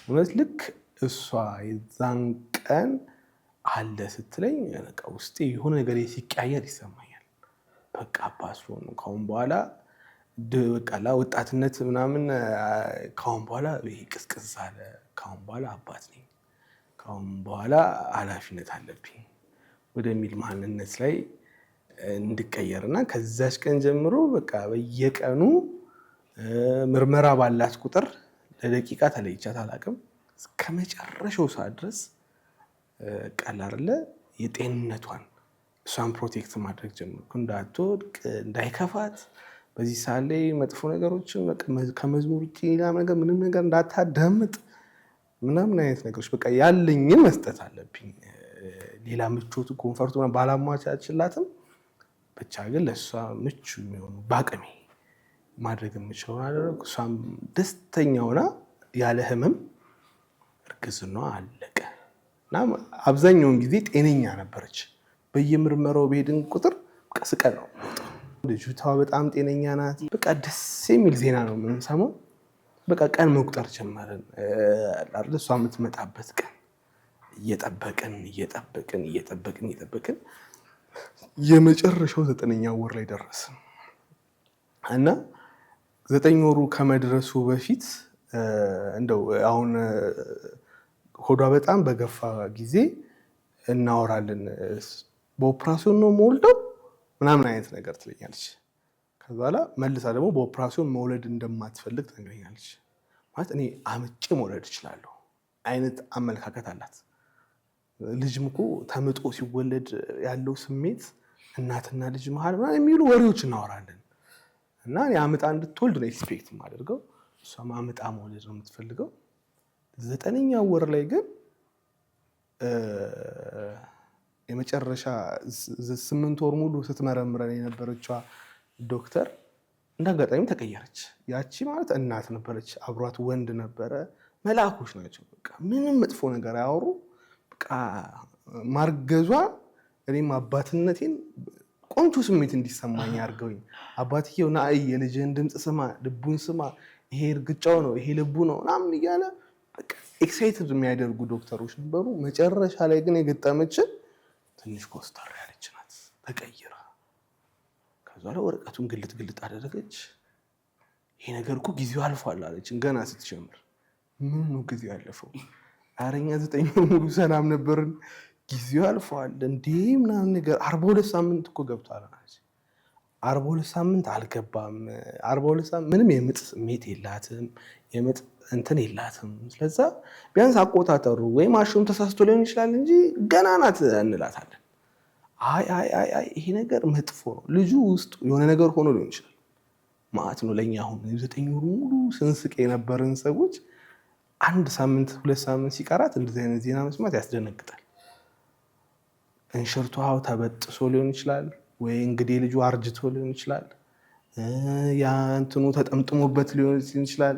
እውነት ልክ እሷ የዛን ቀን አለ ስትለኝ በቃ ውስጤ የሆነ ነገር ሲቀያየር ይሰማኛል። በቃ አባት ስለሆነ ከአሁን በኋላ በቃ ወጣትነት ምናምን ከአሁን በኋላ ይሄ ቅዝቅዝ አለ። ከአሁን በኋላ አባት ነኝ፣ ከአሁን በኋላ ኃላፊነት አለብኝ ወደሚል ማንነት ላይ እንድቀየርና ከዛች ቀን ጀምሮ በቃ በየቀኑ ምርመራ ባላት ቁጥር ለደቂቃ ተለይቻት አላውቅም። እስከ መጨረሻው ሰዓት ድረስ ቃል አይደለ የጤንነቷን እሷን ፕሮቴክት ማድረግ ጀመርኩ። እንዳትወድቅ፣ እንዳይከፋት በዚህ ሰዓት ላይ መጥፎ ነገሮችን ከመዝሙር ውጭ ሌላ ነገር ምንም ነገር እንዳታዳምጥ ምናምን አይነት ነገሮች በቃ ያለኝን መስጠት አለብኝ። ሌላ ምቾቱ ኮንፈርቱ ባላሟቻችላትም ብቻ ግን ለእሷ ምቹ የሚሆኑ በአቅሜ ማድረግ የምችለውን አደረግኩ። እሷም ደስተኛ ሆና ያለ ህመም እርግዝናዋ አለቀ እና አብዛኛውን ጊዜ ጤነኛ ነበረች። በየምርመራው በሄድን ቁጥር ቀስቀል ነው ልጅቷ በጣም ጤነኛ ናት። በቃ ደስ የሚል ዜና ነው የምንሰማው። በቃ ቀን መቁጠር ጀመርን። እሷ የምትመጣበት ቀን እየጠበቅን የመጨረሻው 9ኛ ወር ላይ ደረስን እና 9 ወሩ ከመድረሱ በፊት እንደው አሁን ሆዷ በጣም በገፋ ጊዜ እናወራለን። በኦፕራሲዮን ነው የምወልደው ምናምን አይነት ነገር ትለኛለች። ከዛ በኋላ መልሳ ደግሞ በኦፕራሲዮን መውለድ እንደማትፈልግ ትነግረኛለች። ማለት እኔ አምጬ መውለድ እችላለሁ አይነት አመለካከት አላት። ልጅም እኮ ተምጦ ሲወለድ ያለው ስሜት እናትና ልጅ መሀል ምናምን የሚሉ ወሬዎች እናወራለን እና እኔ አምጣ እንድትወልድ ነው ኤክስፔክት የማደርገው። እሷም አምጣ መውለድ ነው የምትፈልገው። 9ኛ ወር ላይ ግን የመጨረሻ 8 ወር ሙሉ ስትመረምረን የነበረችዋ ዶክተር እንዳጋጣሚ ተቀየረች። ያቺ ማለት እናት ነበረች፣ አብሯት ወንድ ነበረ። መልአኮች ናቸው። በቃ ምንም መጥፎ ነገር አያወሩ። በቃ ማርገዟ እኔም አባትነቴን ቆንጆ ስሜት እንዲሰማኝ አድርገውኝ፣ አባትየው ና የልጅህን ድምፅ ስማ፣ ልቡን ስማ፣ ይሄ እርግጫው ነው፣ ይሄ ልቡ ነው ምናምን እያለ በቃ ኤክሳይትድ የሚያደርጉ ዶክተሮች ነበሩ። መጨረሻ ላይ ግን የገጠመችን ትንሽ ኮስተር ያለች ናት ተቀይራ። ከዛ ላይ ወረቀቱን ግልጥ አደረገች። ይሄ ነገር እኮ ጊዜው አልፏል አለችን ገና ስትጀምር። ምን ነው ጊዜው ያለፈው? ኧረ እኛ 9 ወር ሙሉ ሰላም ነበርን፣ ጊዜው አልፏል እንዴ ምናምን ነገር። 42 ሳምንት እኮ ገብቷል አለች። 42 ሳምንት አልገባም። 42 ሳምንት ምንም የምጥ ስሜት የላትም፣ የምጥ እንትን የላትም። ስለዛ ቢያንስ አቆጣጠሩ ወይ ማሽኑም ተሳስቶ ሊሆን ይችላል እንጂ ገና ናት እንላታለን። አይ ይሄ ነገር መጥፎ ነው፣ ልጁ ውስጥ የሆነ ነገር ሆኖ ሊሆን ይችላል ማለት ነው። ለእኛ አሁን 9 ወር ሙሉ ስንስቅ የነበርን ሰዎች 1 ሳምንት 2 ሳምንት ሲቀራት እንደዚህ አይነት ዜና መስማት ያስደነግጣል። እንሽርቷ ተበጥሶ ሊሆን ይችላል ወይ እንግዲህ ልጁ አርጅቶ ሊሆን ይችላል፣ ያ እንትኑ ተጠምጥሞበት ሊሆን ይችላል።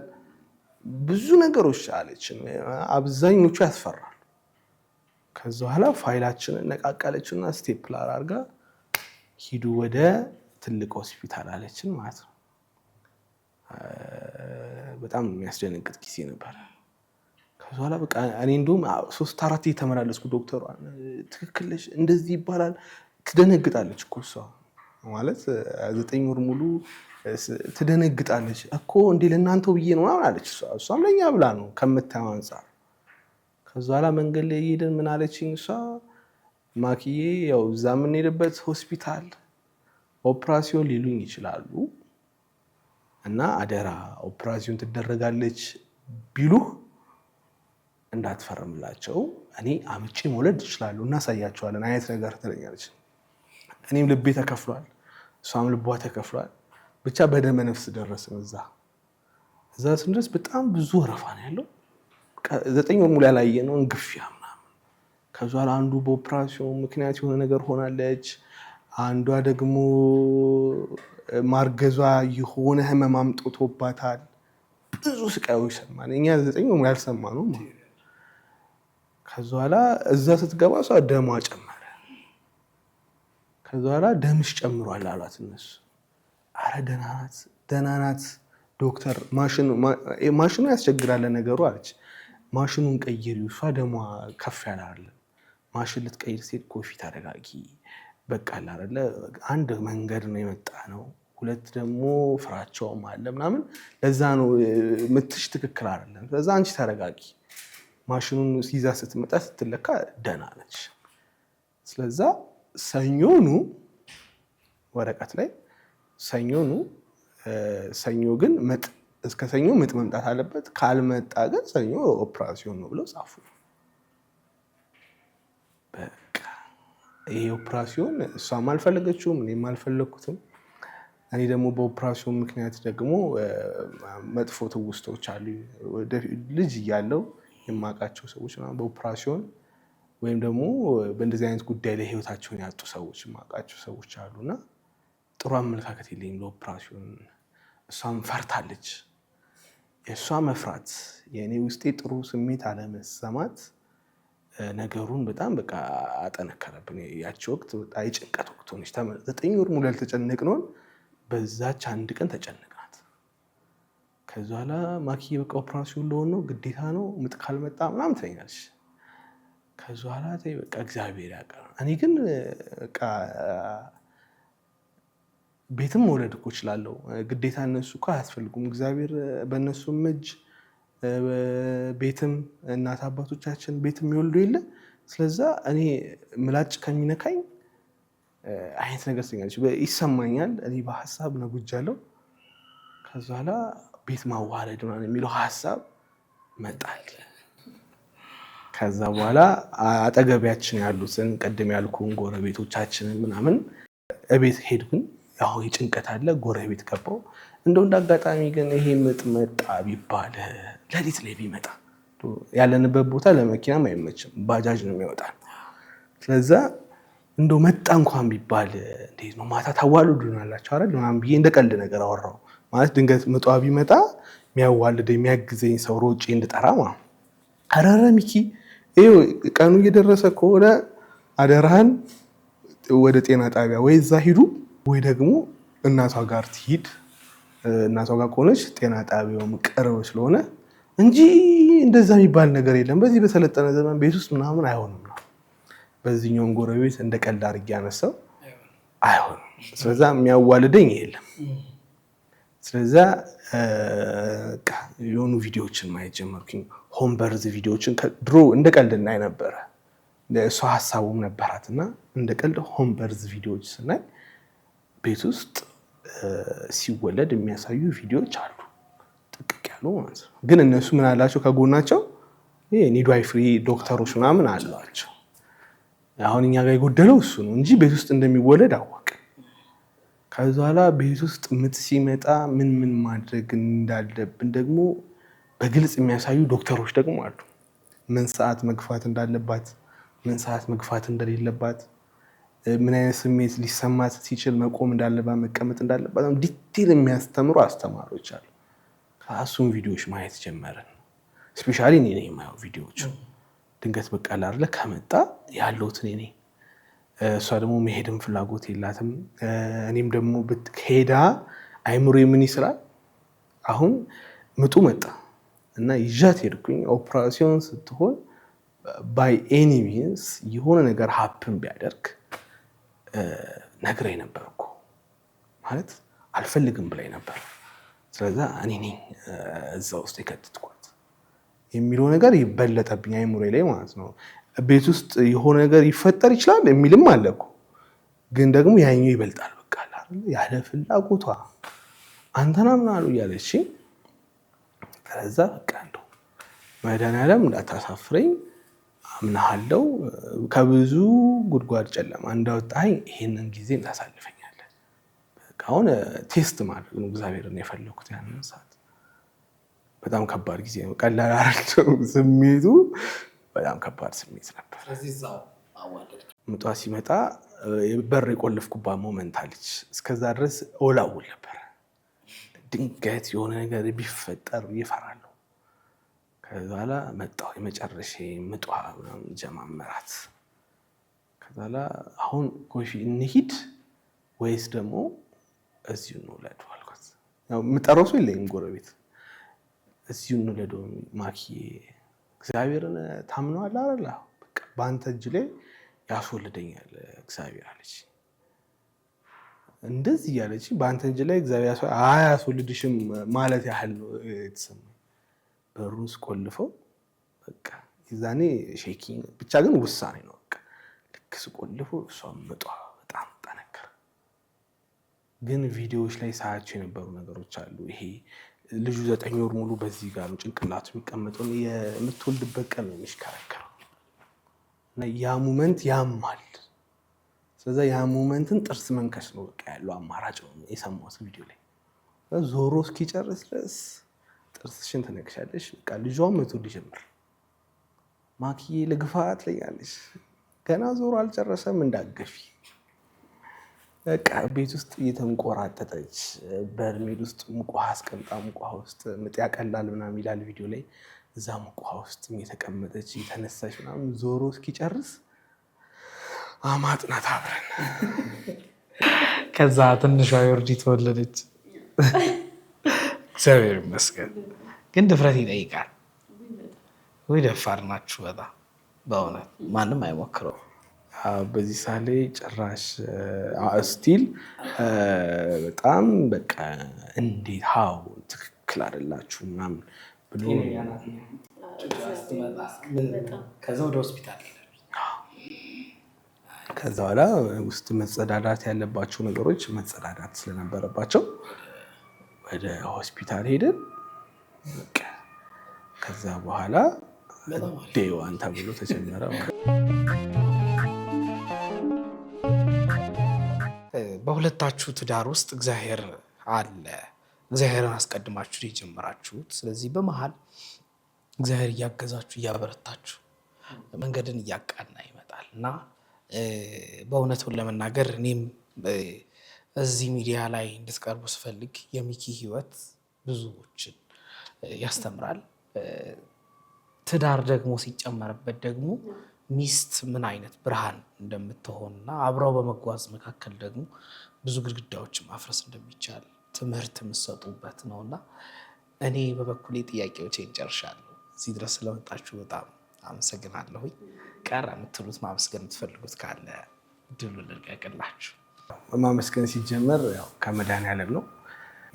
ብዙ ነገሮች አለችን። አብዛኞቹ ያስፈራሉ። ከዛ በኋላ ፋይላችንን ነቃቀለችና ስቴፕላር አድርጋ ሂዱ ወደ ትልቅ ሆስፒታል አለችን ማለት ነው። በጣም የሚያስደነግጥ ጊዜ ነበር። ከዛ በኋላ በቃ እኔ እንደውም 3-4 የተመላለስኩ ዶክተሯ ትክክል ነሽ እንደዚህ ይባላል። ትደነግጣለች እኮ እሷ ማለት 9 ወር ሙሉ ትደነግጣለች እኮ እንዴ ለእናንተው ብዬ ነው ምናምን አለች። እሷም ለእኛ ብላ ነው ከምታየው አንጻር። ከዛ በኋላ መንገድ ላይ እየሄድን ምን አለችኝ እሷ፣ ማክዬ ያው እዛ የምንሄድበት ሆስፒታል ኦፕራሲዮን ሊሉኝ ይችላሉ እና አደራ ኦፕራሲዮን ትደረጋለች ቢሉህ እንዳትፈርምላቸው፣ እኔ አምጪ መውለድ ይችላሉ እናሳያቸዋለን አይነት ነገር ትለኛለች። እኔም ልቤ ተከፍሏል፣ እሷም ልቧ ተከፍሏል። ብቻ በደመ ነፍስ ደረስን። እዛ ስንደርስ በጣም ብዙ ወረፋ ነው ያለው። 9 ወር ሙሉ ያላየነውን ግፊያ ምናምን። ከዛ አንዱ በኦፕራሲዮን ምክንያት የሆነ ነገር ሆናለች፣ አንዷ ደግሞ ማርገዟ የሆነ ህመም አምጥቶባታል። ብዙ ስቃዮች ሰማን። እኛ 9 ወር ሙሉ ያልሰማነው። ከዛ በኋላ እዛ ስትገባ እሷ ደሟ ጨመረ። ከዛ በኋላ ደምሽ ጨምሯል አሏት እነሱ። አረ ደህና ናት ዶክተር፣ ማሽኑ ያስቸግራል ነገሩ አለች። ማሽኑን ቀይሪ፣ እሷ ደሟ ከፍ ያለ አለ። ማሽን ልትቀይር ሴት ኮፊ ታረጋጊ። በቃ አይደለ አንድ መንገድ ነው የመጣ ነው፣ ሁለት ደግሞ ፍራቸውም አለ ምናምን። ለዛ ነው ምትሽ ትክክል አይደለም። ስለዛ አንቺ ታረጋጊ። ማሽኑን ይዛ ስትመጣ ስትለካ ደህና ነች። ስለዛ ሰኞኑ ወረቀት ላይ ሰኞኑ ሰኞ ግን እስከ ሰኞ ምጥ መምጣት አለበት፣ ካልመጣ ግን ሰኞ ኦፕራሲዮን ነው ብለው ጻፉ። በቃ ይሄ ኦፕራሲዮን እሷም አልፈለገችውም፣ እኔም አልፈለግኩትም። እኔ ደግሞ በኦፕራሲዮን ምክንያት ደግሞ መጥፎ ትውስቶች አሉ። ልጅ እያለው የማውቃቸው ሰዎች በኦፕራሲዮን ወይም ደግሞ በእንደዚህ አይነት ጉዳይ ላይ ህይወታቸውን ያጡ ሰዎች የማውቃቸው ሰዎች አሉና ጥሩ አመለካከት የለኝም ለኦፕራሲዮን። እሷም ፈርታለች። የእሷ መፍራት የእኔ ውስጤ ጥሩ ስሜት አለመሰማት ነገሩን በጣም በቃ አጠነከረብን። ያቺ ወቅት በጣም የጭንቀት ወቅት ሆነች። 9 ወር ሙሉ ያልተጨነቅነውን በዛች አንድ ቀን ተጨነቅናት። ከዛ በኋላ ማኪ በቃ ኦፕራሲዮን ለሆን ነው ግዴታ ነው ምጥ ካልመጣ ምናምን ትለኛለች። ከዛ በኋላ በቃ እግዚአብሔር ያውቃል። እኔ ግን በቃ ቤትም መውለድ እኮ እችላለሁ፣ ግዴታ እነሱ እኮ አያስፈልጉም። እግዚአብሔር በእነሱም እጅ ቤትም እናት አባቶቻችን ቤትም የሚወልዱ የለ። ስለዛ እኔ ምላጭ ከሚነካኝ አይነት ነገር ትኛለች ይሰማኛል። እኔ በሀሳብ ነጉጃለሁ። ከዛ በኋላ ቤት ማዋለድ የሚለው ሀሳብ መጣል። ከዛ በኋላ አጠገቢያችን ያሉትን ቅድም ያልኩን ጎረቤቶቻችንን ምናምን እቤት ሄድኩኝ። ያው የጭንቀት አለ። ጎረቤት ገባው። እንደው እንዳጋጣሚ ግን ይሄ ምጥ መጣ ቢባል ሌሊት ላይ ቢመጣ ያለንበት ቦታ ለመኪናም አይመችም፣ ባጃጅ ነው የሚያወጣን። ስለዛ እንደው መጣ እንኳን ቢባል እንዴት ነው ማታ ታዋልዱናላችሁ አይደል ምናምን ብዬ እንደ ቀልድ ነገር አወራው። ማለት ድንገት ምጧ ቢመጣ የሚያዋልድ የሚያግዘኝ ሰው ሮጬ እንድጠራ ማለት። አረረ ሚኪ ይኸው ቀኑ እየደረሰ ከሆነ አደራህን ወደ ጤና ጣቢያ ወይ እዛ ሂዱ ወይ ደግሞ እናቷ ጋር ትሂድ። እናቷ ጋር ከሆነች ጤና ጣቢያውም ቅርብ ስለሆነ እንጂ እንደዛ የሚባል ነገር የለም። በዚህ በሰለጠነ ዘመን ቤት ውስጥ ምናምን አይሆንም ነው። በዚህኛውን ጎረቤት እንደ ቀልድ አድርጌ ያነሳው አይሆንም። ስለዛ የሚያዋልደኝ የለም። ስለዛ የሆኑ ቪዲዮዎችን ማየት ጀመርኩኝ። ሆምበርዝ ቪዲዮዎችን ድሮ እንደ ቀልድ እናይ ነበረ። እሷ ሀሳቡም ነበራት እና እንደ ቀልድ ሆምበርዝ ቪዲዮዎች ስናይ ቤት ውስጥ ሲወለድ የሚያሳዩ ቪዲዮዎች አሉ፣ ጥቅቅ ያሉ ማለት ነው። ግን እነሱ ምን አላቸው ከጎናቸው ኒድዋይ ፍሪ ዶክተሮች ምናምን አሏቸው። አሁን እኛ ጋር የጎደለው እሱ ነው እንጂ ቤት ውስጥ እንደሚወለድ አወቅ። ከዛ በኋላ ቤት ውስጥ ምጥ ሲመጣ ምን ማድረግ እንዳለብን ደግሞ በግልጽ የሚያሳዩ ዶክተሮች ደግሞ አሉ። ምን ሰዓት መግፋት እንዳለባት፣ ምን ሰዓት መግፋት እንደሌለባት፣ ምን አይነት ስሜት ሊሰማት ሲችል መቆም እንዳለባት፣ መቀመጥ እንዳለባት ዲቴል የሚያስተምሩ አስተማሪዎች አሉ። ከእሱም ቪዲዮዎች ማየት ጀመርን። ስፔሻሊ እኔ ነኝ የማየው ቪዲዮዎቹ። ድንገት በቃ አይደለ ከመጣ ያለሁት እኔ ነኝ። እሷ ደግሞ መሄድም ፍላጎት የላትም። እኔም ደግሞ ብትሄዳ አይምሮ ምን ይስላል። አሁን ምጡ መጣ እና ይዣት ሄድኩኝ። ኦፕራሲዮን ስትሆን ባይ ኤኒ ሚንስ የሆነ ነገር ሀፕን ቢያደርግ ነግረኝ ነበር እኮ ማለት አልፈልግም ብላኝ ነበር። ስለዛ እኔ ነኝ እዛ ውስጥ የከተትኳት የሚለው ነገር ይበለጠብኝ አይምሮ ላይ ማለት ነው። ቤት ውስጥ የሆነ ነገር ይፈጠር ይችላል የሚልም አለ እኮ፣ ግን ደግሞ ያኛው ይበልጣል። በቃ ያለ ፍላጎቷ አንተና ምን አሉ እያለች ከዛ በቃ እንደው መድኃኒዓለም እንዳታሳፍረኝ አምናሃለው፣ ከብዙ ጉድጓድ ጨለማ እንዳወጣኝ ይሄንን ጊዜ እንዳሳልፈኛለን። በቃ አሁን ቴስት ማድረግ ነው እግዚአብሔርን የፈለኩት። ያንን ሰዓት በጣም ከባድ ጊዜ ነው። ቀላል አይደለም ስሜቱ፣ በጣም ከባድ ስሜት ነበር። ምጧ ሲመጣ በር የቆለፍኩባት ሞመንት አለች። እስከዛ ድረስ ወላውል ነበር። ድንገት የሆነ ነገር ቢፈጠር ይፈራለሁ። ከዛ በኋላ መጣሁ የመጨረሻ ምጧ ምናምን ጀማመራት። ከዛ በኋላ አሁን ኮፊ እንሂድ ወይስ ደግሞ እዚሁ እንውለድ አልኳት። ያው የምጠራው ሰው የለኝም ጎረቤት። እዚሁ እንውለድ ማኪዬ እግዚአብሔርን ታምነዋለህ አይደል? በቃ በአንተ እጅ ላይ ያስወልደኛል እግዚአብሔር አለች። እንደዚህ እያለች በአንተ እጅ ላይ እግዚአብሔር አያስወልድሽም ማለት ያህል ነው የተሰማኝ። በሩን ስቆልፈው በቃ የዛኔ ሼኪንግ ብቻ ግን ውሳኔ ነው። በቃ ልክ ስቆልፈው እሷም ምጧ በጣም ጠነከረ። ግን ቪዲዮዎች ላይ ሳያቸው የነበሩ ነገሮች አሉ። ይሄ ልጁ 9 ወር ሙሉ በዚህ ጋር ነው ጭንቅላቱ የሚቀመጠው፣ የምትወልድበት ቀን ነው የሚሽከረከረው እና ያ ሙመንት ያማል። ስለዛ ያ ሙመንትን ጥርስ መንከስ ነው በቃ ያለው አማራጭ ነው የሰማሁት ቪዲዮ ላይ። ዞሮ እስኪጨርስ ድረስ ጥርስሽን ትነክሻለሽ። በቃ ልጇን መቶ ሊጀምር ማኪዬ ልግፋ ትለኛለች። ገና ዞሮ አልጨረሰም እንዳገፊ በቃ ቤት ውስጥ እየተንቆራጠጠች በርሜል ውስጥ ሙቅ ውሃ አስቀምጣ ሙቅ ውሃ ውስጥ ምጥ ያቀላል ምናምን ይላል ቪዲዮ ላይ። እዛ ሙቅ ውሃ ውስጥ እየተቀመጠች እየተነሳች ምናምን ዞሮ እስኪጨርስ አማጥናት አብረን። ከዛ ትንሿ ዮርዲ ተወለደች። እግዚአብሔር ይመስገን። ግን ድፍረት ይጠይቃል። ወይ ደፋር ናችሁ በጣም በእውነት ማንም አይሞክረው። በዚህ ሳሌ ጭራሽ ስቲል በጣም በቃ እንዴት ሀው ትክክል አይደላችሁ ምናምን ብሎ ከዛ ወደ ሆስፒታል ከዛ በኋላ ውስጥ መጸዳዳት ያለባቸው ነገሮች መጸዳዳት ስለነበረባቸው ወደ ሆስፒታል ሄደን ከዛ በኋላ ዴዋን ተብሎ ተጀመረ። በሁለታችሁ ትዳር ውስጥ እግዚአብሔር አለ። እግዚአብሔርን አስቀድማችሁ የጀመራችሁት። ስለዚህ በመሀል እግዚአብሔር እያገዛችሁ እያበረታችሁ መንገድን እያቃና ይመጣል እና በእውነቱን ለመናገር እኔም እዚህ ሚዲያ ላይ እንድትቀርቡ ስፈልግ የሚኪ ህይወት ብዙዎችን ያስተምራል። ትዳር ደግሞ ሲጨመርበት ደግሞ ሚስት ምን አይነት ብርሃን እንደምትሆንና አብረው በመጓዝ መካከል ደግሞ ብዙ ግድግዳዎችን ማፍረስ እንደሚቻል ትምህርት የምትሰጡበት ነውና እኔ በበኩሌ ጥያቄዎቼን ጨርሻለሁ። እዚህ ድረስ ስለመጣችሁ በጣም አመሰግናለሁኝ። ቀረ የምትሉት ማመስገን የምትፈልጉት ካለ ድሉ ልልቀቅላችሁ። ማመስገን ሲጀመር ያው ከመድኃኒዓለም ነው።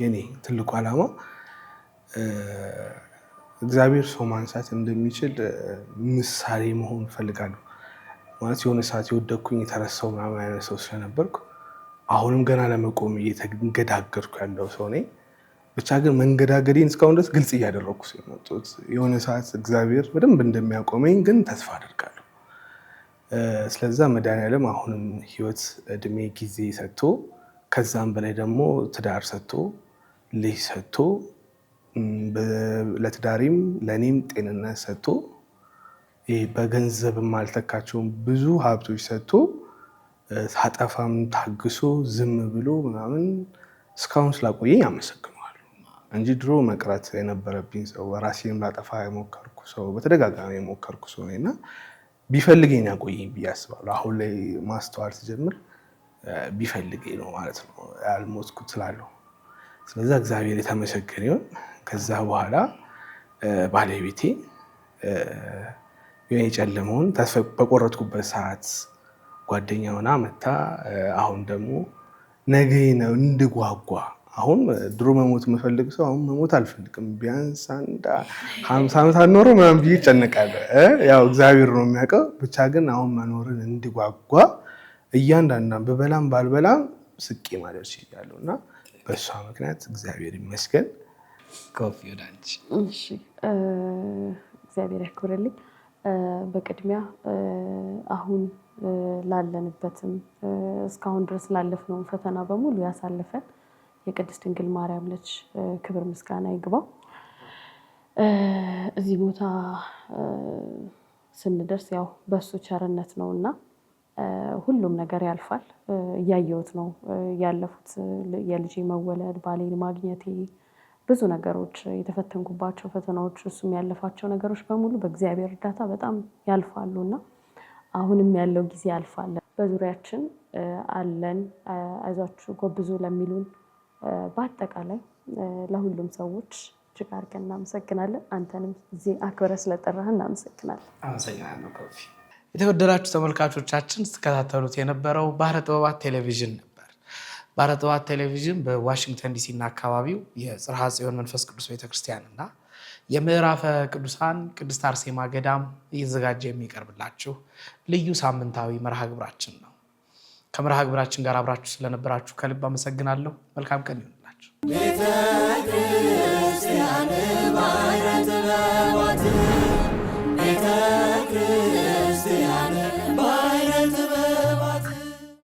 የኔ ትልቁ ዓላማ እግዚአብሔር ሰው ማንሳት እንደሚችል ምሳሌ መሆን እፈልጋለሁ። ማለት የሆነ ሰዓት የወደኩኝ የተረሳው ምናምን አይነት ሰው ስለነበርኩ አሁንም ገና ለመቆም እየተንገዳገድኩ ያለው ሰው ነኝ። ብቻ ግን መንገዳገዴን እስካሁን ድረስ ግልጽ እያደረግኩ ሲመጡት የሆነ ሰዓት እግዚአብሔር በደንብ እንደሚያቆመኝ ግን ተስፋ አደርጋለሁ። ስለዛ መድኃኒዓለም አሁንም ህይወት፣ እድሜ፣ ጊዜ ሰጥቶ ከዛም በላይ ደግሞ ትዳር ሰጥቶ ልጅ ሰጥቶ ለትዳሪም ለእኔም ጤንነት ሰጥቶ በገንዘብ የማልተካቸውን ብዙ ሀብቶች ሰጥቶ ሳጠፋም ታግሶ ዝም ብሎ ምናምን እስካሁን ስላቆየኝ አመሰግነዋለሁ እንጂ ድሮ መቅረት የነበረብኝ ሰው፣ ራሴንም ላጠፋ የሞከርኩ ሰው፣ በተደጋጋሚ የሞከርኩ ሰው እና ቢፈልገኝ ያቆየኝ ብዬ አስባለሁ። አሁን ላይ ማስተዋል ስጀምር ቢፈልገኝ ነው ማለት ነው ያልሞትኩት ስላለሁ። ስለዛ እግዚአብሔር የተመሰገነ ይሁን። ከዛ በኋላ ባለቤቴ የጨለመውን ተስፋ በቆረጥኩበት ሰዓት ጓደኛ ሆና መታ አሁን ደግሞ ነገ ነው እንድጓጓ። አሁን ድሮ መሞት የምፈልግ ሰው አሁን መሞት አልፈልግም። ቢያንስ 50 ዓመት አልኖረው ምናምን ብዬ እጨነቃለሁ። ያው እግዚአብሔር ነው የሚያውቀው። ብቻ ግን አሁን መኖርን እንድጓጓ እያንዳንዷን በበላም ባልበላም ስቄ ማለት ይችላሉ እና በእሷ ምክንያት እግዚአብሔር ይመስገን። ኮፊ ወደ አንቺ። እሺ፣ እግዚአብሔር ያክብርልኝ። በቅድሚያ አሁን ላለንበትም እስካሁን ድረስ ላለፍነውን ፈተና በሙሉ ያሳለፈን የቅድስት ድንግል ማርያም ልጅ ክብር ምስጋና ይግባው። እዚህ ቦታ ስንደርስ ያው በሱ ቸርነት ነውና ሁሉም ነገር ያልፋል። እያየሁት ነው ያለፉት የልጄ መወለድ፣ ባሌን ማግኘቴ፣ ብዙ ነገሮች የተፈተንኩባቸው ፈተናዎች እሱም ያለፋቸው ነገሮች በሙሉ በእግዚአብሔር እርዳታ በጣም ያልፋሉና አሁንም ያለው ጊዜ ያልፋል። በዙሪያችን አለን አይዟችሁ ጎብዙ ለሚሉን በአጠቃላይ ለሁሉም ሰዎች እጅግ አድርገን እናመሰግናለን። አንተንም እዚህ አክብረህ ስለጠራህ እናመሰግናለን። አመሰግናለሁ ኮፊ። የተወደዳችሁ ተመልካቾቻችን ስትከታተሉት የነበረው ባህረ ጥበባት ቴሌቪዥን ነበር። ባህረ ጥበባት ቴሌቪዥን በዋሽንግተን ዲሲ እና አካባቢው የጽርሐ ጽዮን መንፈስ ቅዱስ ቤተክርስቲያን እና የምዕራፈ ቅዱሳን ቅድስት አርሴማ ገዳም እየተዘጋጀ የሚቀርብላችሁ ልዩ ሳምንታዊ መርሃ ግብራችን ነው። ከመርሃ ግብራችን ጋር አብራችሁ ስለነበራችሁ ከልብ አመሰግናለሁ። መልካም ቀን ይሁንላችሁ።